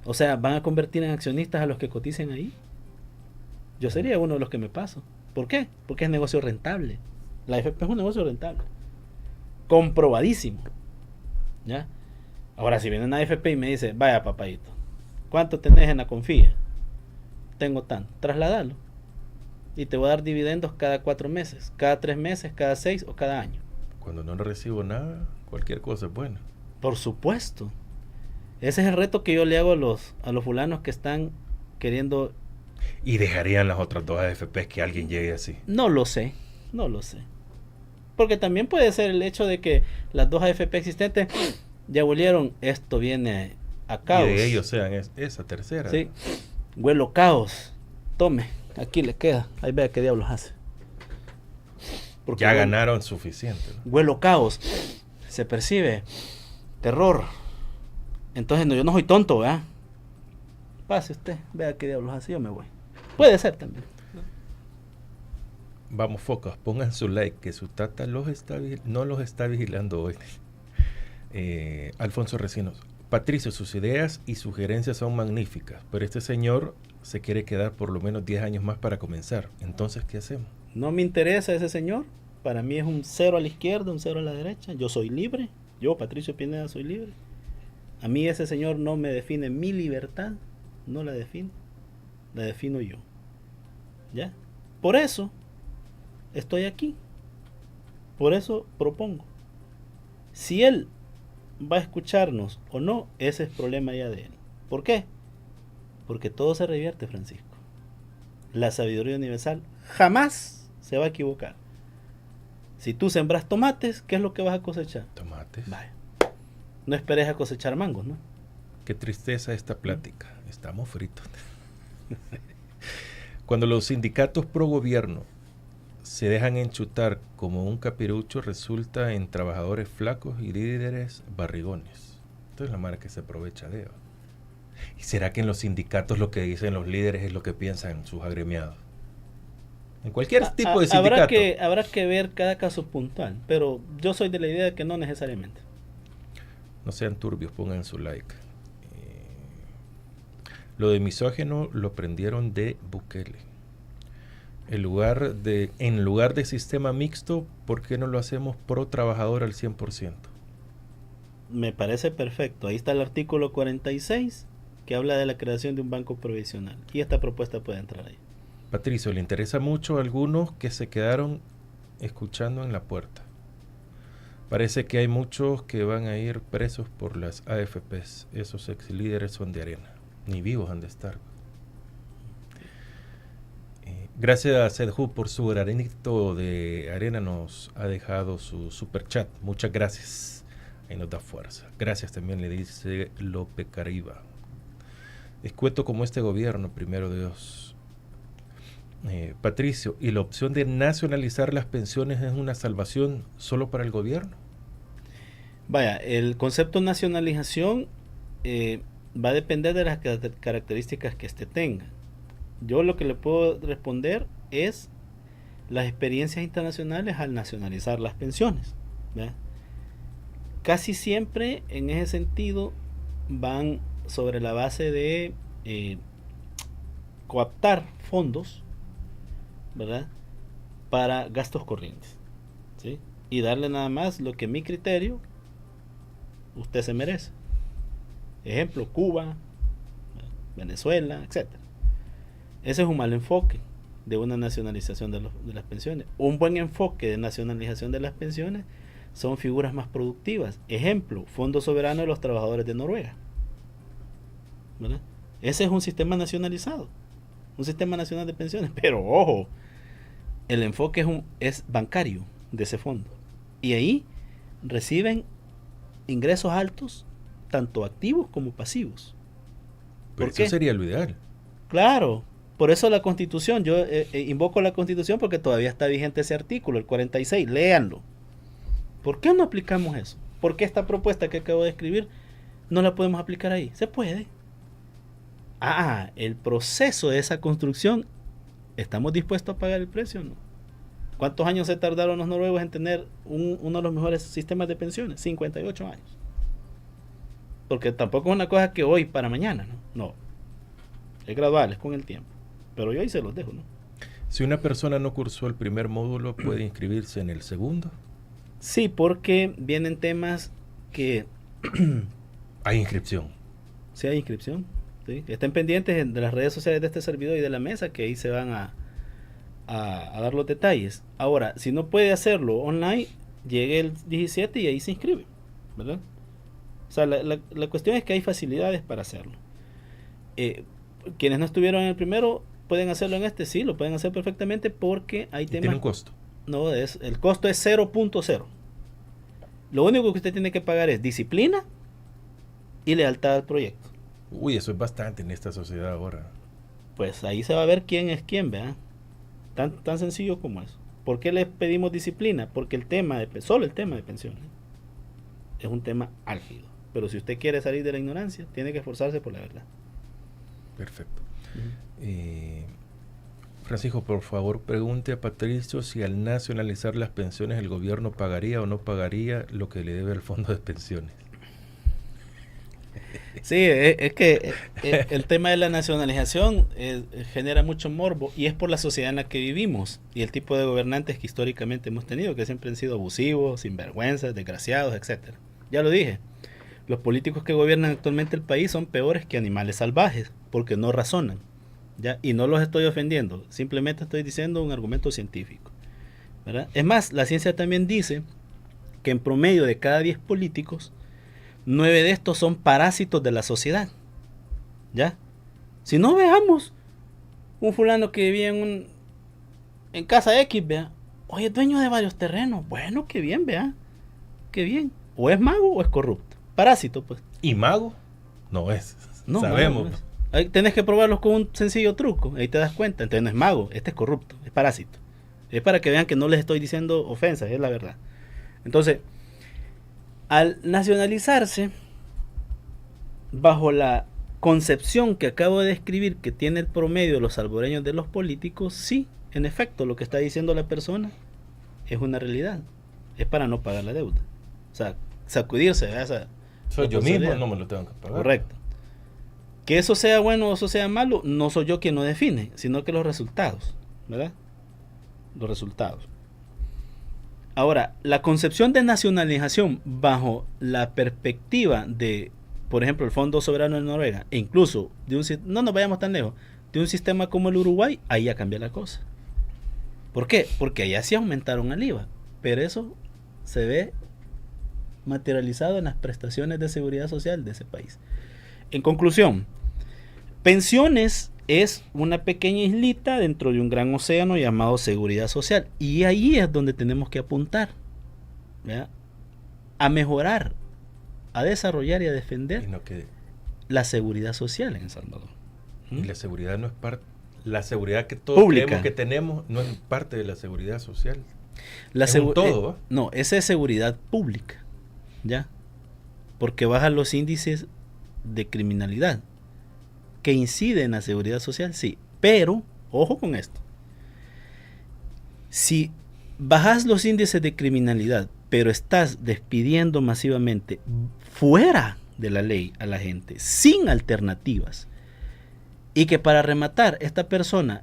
O sea, van a convertir en accionistas a los que coticen ahí. Yo sería uno de los que me paso. ¿Por qué? Porque es negocio rentable. La AFP es un negocio rentable. Comprobadísimo. ¿Ya? Ahora, si viene una AFP y me dice, vaya papadito, ¿cuánto tenés en la confía? Tengo tanto. Trasladalo. Y te voy a dar dividendos cada 4 meses, cada 3 meses, cada 6 o cada año. Cuando no recibo nada, cualquier cosa es buena. Por supuesto. Ese es el reto que yo le hago a los fulanos que están queriendo... ¿Y dejarían las otras 2 AFPs que alguien llegue así? No lo sé. Porque también puede ser el hecho de que las 2 AFP existentes ya volvieron, esto viene a caos. Y de ellos sean esa tercera. Sí. Huelo caos. Tome, aquí le queda. Ahí vea qué diablos hace. Porque ya ganaron suficiente, ¿no? Huelo caos. Se percibe terror. Entonces yo no soy tonto, ¿verdad? Pase usted, vea qué diablos hace, yo me voy. Puede ser también. Vamos, focos, pongan su like, que su tata no los está vigilando hoy. Alfonso Recinos. Patricio, sus ideas y sugerencias son magníficas, pero este señor se quiere quedar por lo menos 10 años más para comenzar. Entonces, ¿qué hacemos? No me interesa ese señor. Para mí es un 0 a la izquierda, un 0 a la derecha. Yo soy libre. Yo, Patricio Pineda, soy libre. A mí ese señor no me define mi libertad. No la define. La defino yo. ¿Ya? Por eso estoy aquí. Por eso propongo. Si él va a escucharnos o no, ese es problema ya de él. ¿Por qué? Porque todo se revierte, Francisco. La sabiduría universal jamás se va a equivocar. Si tú sembras tomates, ¿qué es lo que vas a cosechar? Tomates. Vaya. No esperes a cosechar mangos, ¿no? Qué tristeza esta plática. Estamos fritos. Cuando los sindicatos pro gobierno se dejan enchutar como un capirucho, resulta en trabajadores flacos y líderes barrigones. Esto es la marca que se aprovecha de ellos. ¿Y será que en los sindicatos lo que dicen los líderes es lo que piensan sus agremiados? En cualquier tipo de sindicato. Habrá que ver cada caso puntual, pero yo soy de la idea de que no necesariamente. No sean turbios, pongan su like. Lo de misógino lo prendieron de Bukele. En lugar de sistema mixto, ¿por qué no lo hacemos pro trabajador al 100%? Me parece perfecto. Ahí está el artículo 46 que habla de la creación de un banco provisional. Y esta propuesta puede entrar ahí. Patricio, le interesa mucho a algunos que se quedaron escuchando en la puerta. Parece que hay muchos que van a ir presos por las AFPs. Esos ex líderes son de arena. Ni vivos han de estar. Gracias a Sedhu por su granito de arena. Nos ha dejado su super chat. Muchas gracias. Ahí nos da fuerza. Gracias también, le dice López Cariba. Escueto como este gobierno, primero Dios. Patricio, ¿y la opción de nacionalizar las pensiones es una salvación solo para el gobierno? Vaya, el concepto de nacionalización va a depender de las características que éste tenga. Yo lo que le puedo responder es las experiencias internacionales al nacionalizar las pensiones, ¿verdad? Casi siempre en ese sentido van sobre la base de coaptar fondos, ¿verdad?, para gastos corrientes, ¿sí? Y darle nada más lo que a mi criterio usted se merece. Ejemplo, Cuba, Venezuela, etc. Ese es un mal enfoque de una nacionalización de las pensiones. Un buen enfoque de nacionalización de las pensiones son figuras más productivas. Ejemplo, Fondo Soberano de los Trabajadores de Noruega, ¿verdad? Ese es un sistema nacionalizado, un sistema nacional de pensiones, pero ojo, el enfoque es bancario de ese fondo, y ahí reciben ingresos altos, tanto activos como pasivos. Pero eso sería lo ideal. Claro, por eso la Constitución, yo invoco la Constitución porque todavía está vigente ese artículo, el 46, léanlo. ¿Por qué no aplicamos eso? ¿Por qué esta propuesta que acabo de escribir no la podemos aplicar ahí? Se puede. El proceso de esa construcción, ¿estamos dispuestos a pagar el precio o no? ¿Cuántos años se tardaron los noruegos en tener uno de los mejores sistemas de pensiones? 58 años. Porque tampoco es una cosa que hoy para mañana, ¿no? No. Es gradual, es con el tiempo. Pero yo ahí se los dejo, ¿no? Si una persona no cursó el primer módulo, ¿puede inscribirse en el segundo? Sí, porque vienen temas que... Hay inscripción. Sí, hay inscripción. ¿Sí? Estén pendientes de las redes sociales de este servidor y de la mesa, que ahí se van a dar los detalles. Ahora, si no puede hacerlo online, llegue el 17 y ahí se inscribe, ¿verdad? O sea, la cuestión es que hay facilidades para hacerlo. Quienes no estuvieron en el primero pueden hacerlo en este, sí, lo pueden hacer perfectamente, porque hay temas... ¿Tiene un costo? No, el costo es 0.0. Lo único que usted tiene que pagar es disciplina y lealtad al proyecto. Uy, eso es bastante en esta sociedad ahora. Pues ahí se va a ver quién es quién, ¿verdad? Tan sencillo como eso. ¿Por qué le pedimos disciplina? Porque solo el tema de pensiones es un tema álgido. Pero si usted quiere salir de la ignorancia, tiene que esforzarse por la verdad. Perfecto. Francisco, por favor, pregunte a Patricio si al nacionalizar las pensiones el gobierno pagaría o no pagaría lo que le debe al fondo de pensiones. Sí, es que el tema de la nacionalización genera mucho morbo, y es por la sociedad en la que vivimos y el tipo de gobernantes que históricamente hemos tenido, que siempre han sido abusivos, sinvergüenzas, desgraciados, etcétera. Ya lo dije, los políticos que gobiernan actualmente el país son peores que animales salvajes, porque no razonan, ¿ya? Y no los estoy ofendiendo, simplemente estoy diciendo un argumento científico, ¿verdad? Es más, la ciencia también dice que en promedio de cada 10 políticos, 9 de estos son parásitos de la sociedad, ¿ya? Si no, veamos un fulano que vivía en casa X, vea, oye, es dueño de varios terrenos, bueno, qué bien, vea, qué bien, o es mago o es corrupto, parásito, pues. ¿Y mago? No es, no, sabemos. Mago no es. Ahí tenés que probarlos con un sencillo truco, ahí te das cuenta. Entonces no es mago, este es corrupto, es parásito. Es para que vean que no les estoy diciendo ofensas, es la verdad. Entonces, al nacionalizarse, bajo la concepción que acabo de describir que tiene el promedio de los salvadoreños de los políticos, sí, en efecto, lo que está diciendo la persona es una realidad. Es para no pagar la deuda. O sea, sacudirse de esa... Soy yo mismo, no me lo tengo que pagar. Correcto. Que eso sea bueno o eso sea malo, no soy yo quien lo define, sino que los resultados, ¿verdad? Los resultados. Ahora, la concepción de nacionalización bajo la perspectiva de, por ejemplo, el Fondo Soberano de Noruega, e incluso no nos vayamos tan lejos, de un sistema como el Uruguay, ahí ya cambia la cosa. ¿Por qué? Porque allá sí aumentaron el IVA, pero eso se ve materializado en las prestaciones de seguridad social de ese país. En conclusión, pensiones es una pequeña islita dentro de un gran océano llamado seguridad social, y ahí es donde tenemos que apuntar, ¿verdad? A mejorar, a desarrollar y a defender la seguridad social en El Salvador. Y la seguridad no es parte, la seguridad que todos creemos que tenemos no es parte de la seguridad social. Todo, no, esa es seguridad pública, ¿ya? Porque bajan los índices de criminalidad que incide en la seguridad social, sí, pero ojo con esto: si bajas los índices de criminalidad pero estás despidiendo masivamente fuera de la ley a la gente sin alternativas, y que para rematar esta persona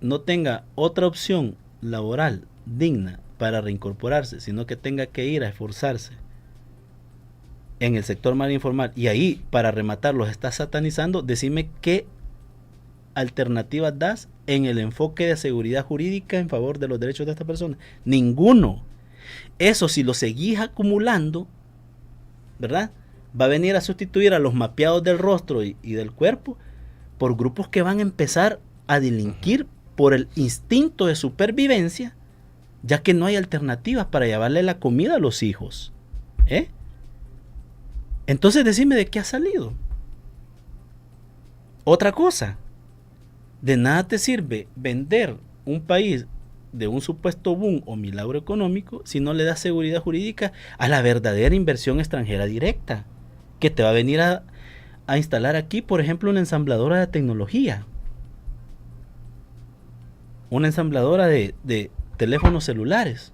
no tenga otra opción laboral digna para reincorporarse, sino que tenga que ir a esforzarse en el sector mal informal, y ahí para rematar los está satanizando, decime qué alternativas das en el enfoque de seguridad jurídica en favor de los derechos de esta persona. Ninguno. Eso, si lo seguís acumulando, ¿verdad?, va a venir a sustituir a los mapeados del rostro y del cuerpo por grupos que van a empezar a delinquir por el instinto de supervivencia, ya que no hay alternativas para llevarle la comida a los hijos. Entonces decime de qué ha salido. Otra cosa, de nada te sirve vender un país de un supuesto boom o milagro económico si no le das seguridad jurídica a la verdadera inversión extranjera directa, que te va a venir a instalar aquí, por ejemplo, una ensambladora de tecnología, una ensambladora de teléfonos celulares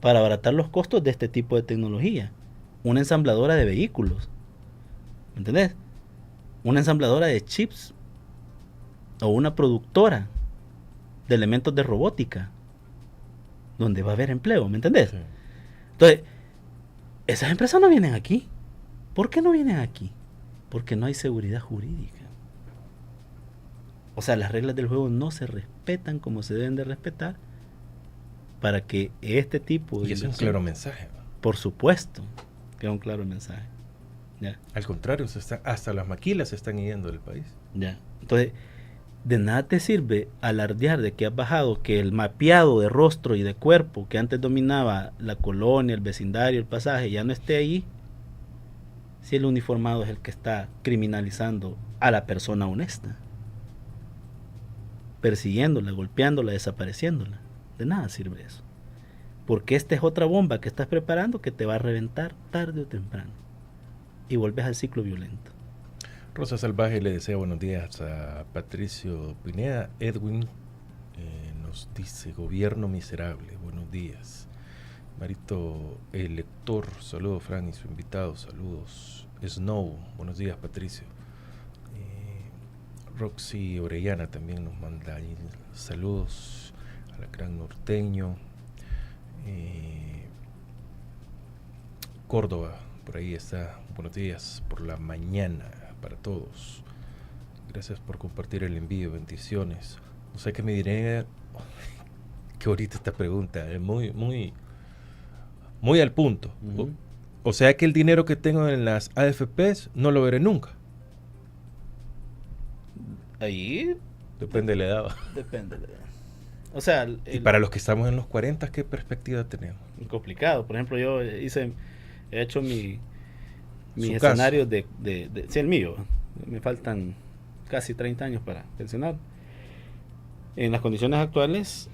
para abaratar los costos de este tipo de tecnología, una ensambladora de vehículos, ¿me entendés? Una ensambladora de chips o una productora de elementos de robótica donde va a haber empleo, ¿me entendés? Sí. Entonces, esas empresas no vienen aquí. ¿Por qué no vienen aquí? Porque no hay seguridad jurídica. O sea, las reglas del juego no se respetan como se deben de respetar para que este tipo de... Y es un claro mensaje, ¿no? Por supuesto que es un claro mensaje. ¿Ya? Al contrario, hasta las maquilas se están yendo del país. Ya. Entonces, de nada te sirve alardear de que has bajado, que el mapeado de rostro y de cuerpo que antes dominaba la colonia, el vecindario, el pasaje, ya no esté ahí, si el uniformado es el que está criminalizando a la persona honesta, persiguiéndola, golpeándola, desapareciéndola. De nada sirve eso, porque esta es otra bomba que estás preparando que te va a reventar tarde o temprano y vuelves al ciclo violento. Rosa Salvaje le desea buenos días a Patricio Pineda. Edwin nos dice: gobierno miserable, buenos días. Marito el lector, saludos. Fran y su invitado, saludos. Snow, buenos días Patricio. Roxy Orellana también nos manda ahí saludos. Alacrán Norteño. Córdoba, por ahí está. Buenos días por la mañana para todos. Gracias por compartir el envío, bendiciones. No sé qué me diré. Qué bonita esta pregunta, muy al punto. Uh-huh. O sea que el dinero que tengo en las AFPs no lo veré nunca. Ahí depende de la edad. Depende de la edad. O sea, y para los que estamos en los 40, ¿qué perspectiva tenemos? Complicado. Por ejemplo, yo he hecho mis escenarios de sí, el mío. Me faltan casi 30 años para pensionar. En las condiciones actuales,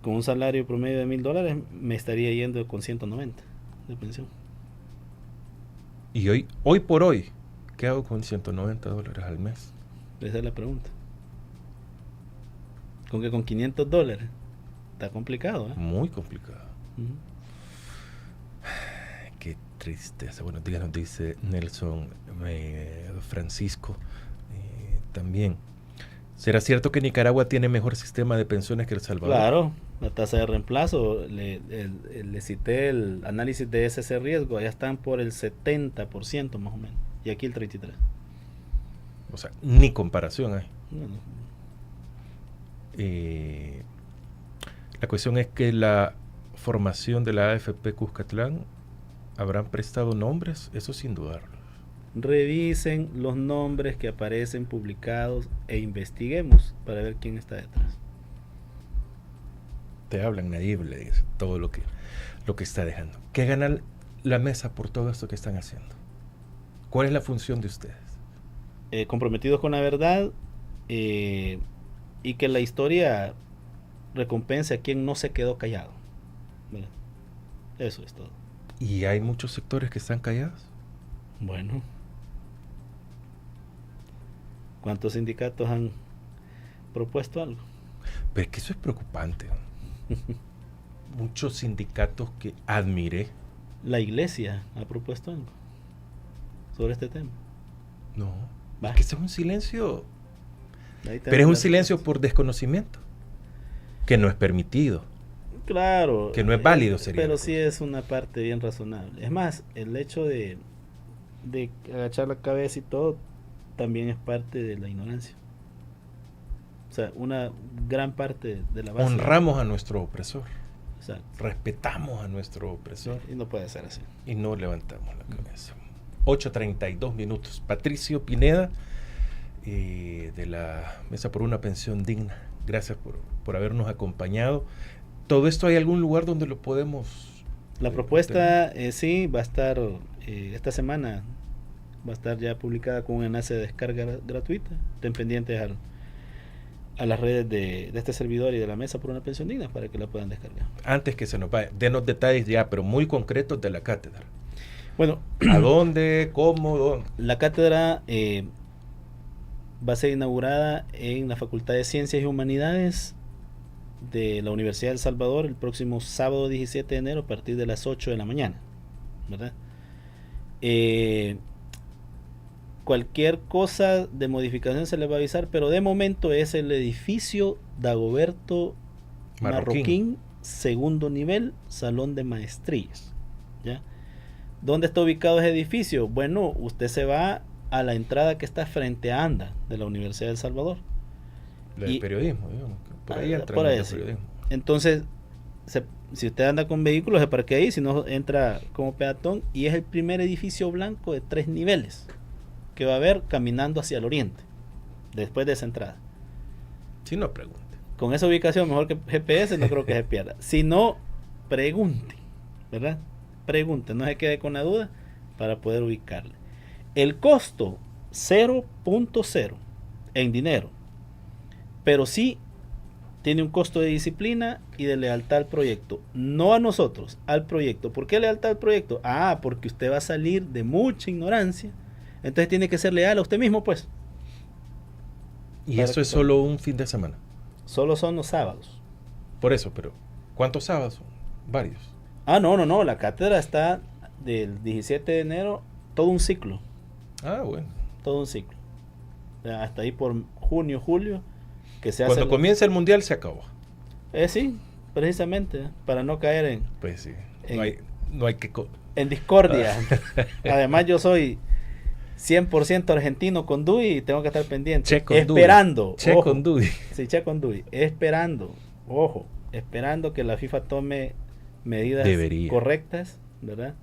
con un salario promedio de $1,000, me estaría yendo con 190 de pensión. Y hoy por hoy, ¿qué hago con $190 al mes? Esa es la pregunta. Con que con $500 está complicado, ¿eh? Muy complicado. qué tristeza. Buenos días, nos dice Nelson Francisco. También. ¿Será cierto que Nicaragua tiene mejor sistema de pensiones que El Salvador? Claro, la tasa de reemplazo, le cité el análisis de ese riesgo, allá están por el 70% más o menos, y aquí el 33%. O sea, ni comparación hay. No. La cuestión es que la formación de la AFP Cuscatlán habrán prestado nombres, eso sin dudarlo. Revisen los nombres que aparecen publicados e investiguemos para ver quién está detrás. Te hablan Nayib, le dice todo lo que está dejando. ¿Qué gana la mesa por todo esto que están haciendo? ¿Cuál es la función de ustedes? Comprometidos con la verdad y que la historia recompense a quien no se quedó callado. ¿Verdad? Eso es todo. ¿Y hay muchos sectores que están callados? Bueno, ¿cuántos sindicatos han propuesto algo? Pero es que eso es preocupante. Muchos sindicatos que admiré. La iglesia ha propuesto algo sobre este tema. No, es que ese es un silencio. Pero es un silencio por desconocimiento, que no es permitido. Claro. Que no es válido, sería. Pero sí es una parte bien razonable. Es más, el hecho de agachar la cabeza y todo también es parte de la ignorancia. O sea, una gran parte de la base. Honramos a nuestro opresor. Exacto. Respetamos a nuestro opresor. Y no puede ser así. Y no levantamos la cabeza. 8:32 minutos. Patricio Pineda, de la Mesa por una Pensión Digna. Gracias por habernos acompañado. ¿Todo esto hay algún lugar donde lo podemos? La propuesta sí va a estar esta semana. Va a estar ya publicada con un enlace de descarga gratuita. Estén pendientes a las redes de este servidor y de la Mesa por una Pensión Digna para que la puedan descargar. Antes que se nos vaya, denos detalles ya, pero muy concretos de la cátedra. Bueno, ¿a dónde? ¿Cómo? ¿Dónde? La cátedra va a ser inaugurada en la Facultad de Ciencias y Humanidades de la Universidad de El Salvador el próximo sábado 17 de enero a partir de las 8 de la mañana, ¿verdad? Cualquier cosa de modificación se les va a avisar, pero de momento es el edificio Dagoberto Marroquín, segundo nivel, salón de maestrías, ¿ya? ¿Dónde está ubicado ese edificio? Bueno, usted se va a la entrada que está frente a ANDA de la Universidad de El Salvador. La del periodismo, digamos. Por ahí entra por ahí el sí. periodismo. Entonces, si usted anda con vehículos, se parquea ahí, si no, entra como peatón, y es el primer edificio blanco de 3 niveles que va a haber caminando hacia el oriente, después de esa entrada. Si no, pregunte. Con esa ubicación, mejor que GPS, no creo que se pierda. Si no, pregunte, ¿verdad? Pregunte, no se quede con la duda para poder ubicarle. El costo 0.0 en dinero, pero sí tiene un costo de disciplina y de lealtad al proyecto, no a nosotros, al proyecto. ¿Por qué lealtad al proyecto? Porque usted va a salir de mucha ignorancia, entonces tiene que ser leal a usted mismo, pues. Y eso es solo un fin de semana. Solo son los sábados. Por eso, pero ¿cuántos sábados son? Varios. No, la cátedra está del 17 de enero, todo un ciclo. Bueno. Todo un ciclo. Hasta ahí por junio, julio, que se Cuando hace. comienza el mundial se acabó. Sí, precisamente, para no caer en. Pues sí. No hay que. En discordia. Además, yo soy 100% argentino con DUI y tengo que estar pendiente. Che con esperando. Che con DUI. Sí, che con DUI. Esperando que la FIFA tome medidas correctas, ¿verdad?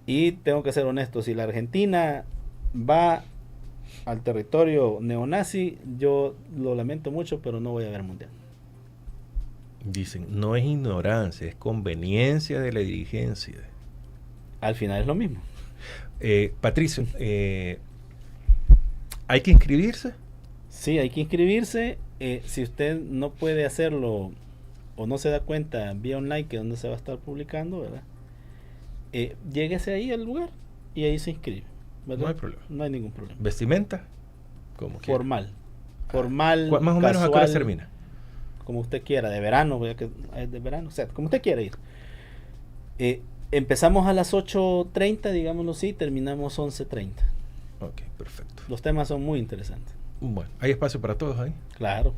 Y tengo que ser honesto, si la Argentina va al territorio neonazi, yo lo lamento mucho, pero no voy a ver mundial. Dicen, no es ignorancia, es conveniencia de la dirigencia. Al final es lo mismo. Patricio, ¿hay que inscribirse? Sí, hay que inscribirse. Si usted no puede hacerlo o no se da cuenta vía online que es donde se va a estar publicando, ¿verdad? Lléguese ahí al lugar y ahí se inscribe, ¿verdad? No hay problema. No hay ningún problema. ¿Vestimenta? Como formal. Formal, más o menos casual, a qué hora termina. Como usted quiera, de verano, ya que es de verano, o sea, como usted quiera ir. Empezamos a las 8:30, digámoslo así, terminamos 11:30. Ok, perfecto. Los temas son muy interesantes. Bueno, ¿hay espacio para todos ahí? Claro.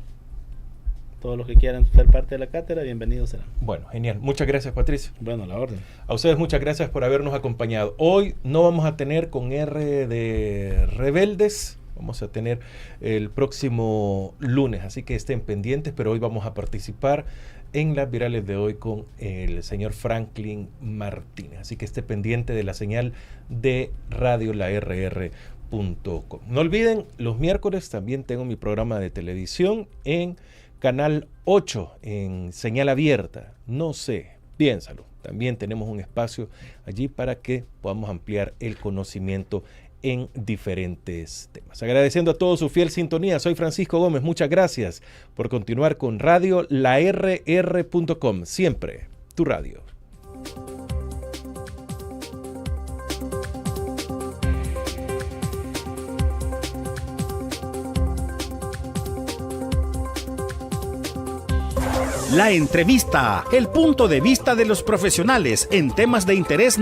Todos los que quieran ser parte de la cátedra, bienvenidos serán. Bueno, genial. Muchas gracias, Patricio. Bueno, a la orden. A ustedes muchas gracias por habernos acompañado. Hoy no vamos a tener con R de Rebeldes, vamos a tener el próximo lunes, así que estén pendientes, pero hoy vamos a participar en las virales de hoy con el señor Franklin Martínez. Así que esté pendiente de la señal de Radio La RR.com. No olviden, los miércoles también tengo mi programa de televisión en Canal 8, en señal abierta. No sé, piénsalo. También tenemos un espacio allí para que podamos ampliar el conocimiento en diferentes temas. Agradeciendo a todos su fiel sintonía, soy Francisco Gómez, muchas gracias por continuar con Radio La RR.com, siempre tu radio. La entrevista, el punto de vista de los profesionales en temas de interés nacional.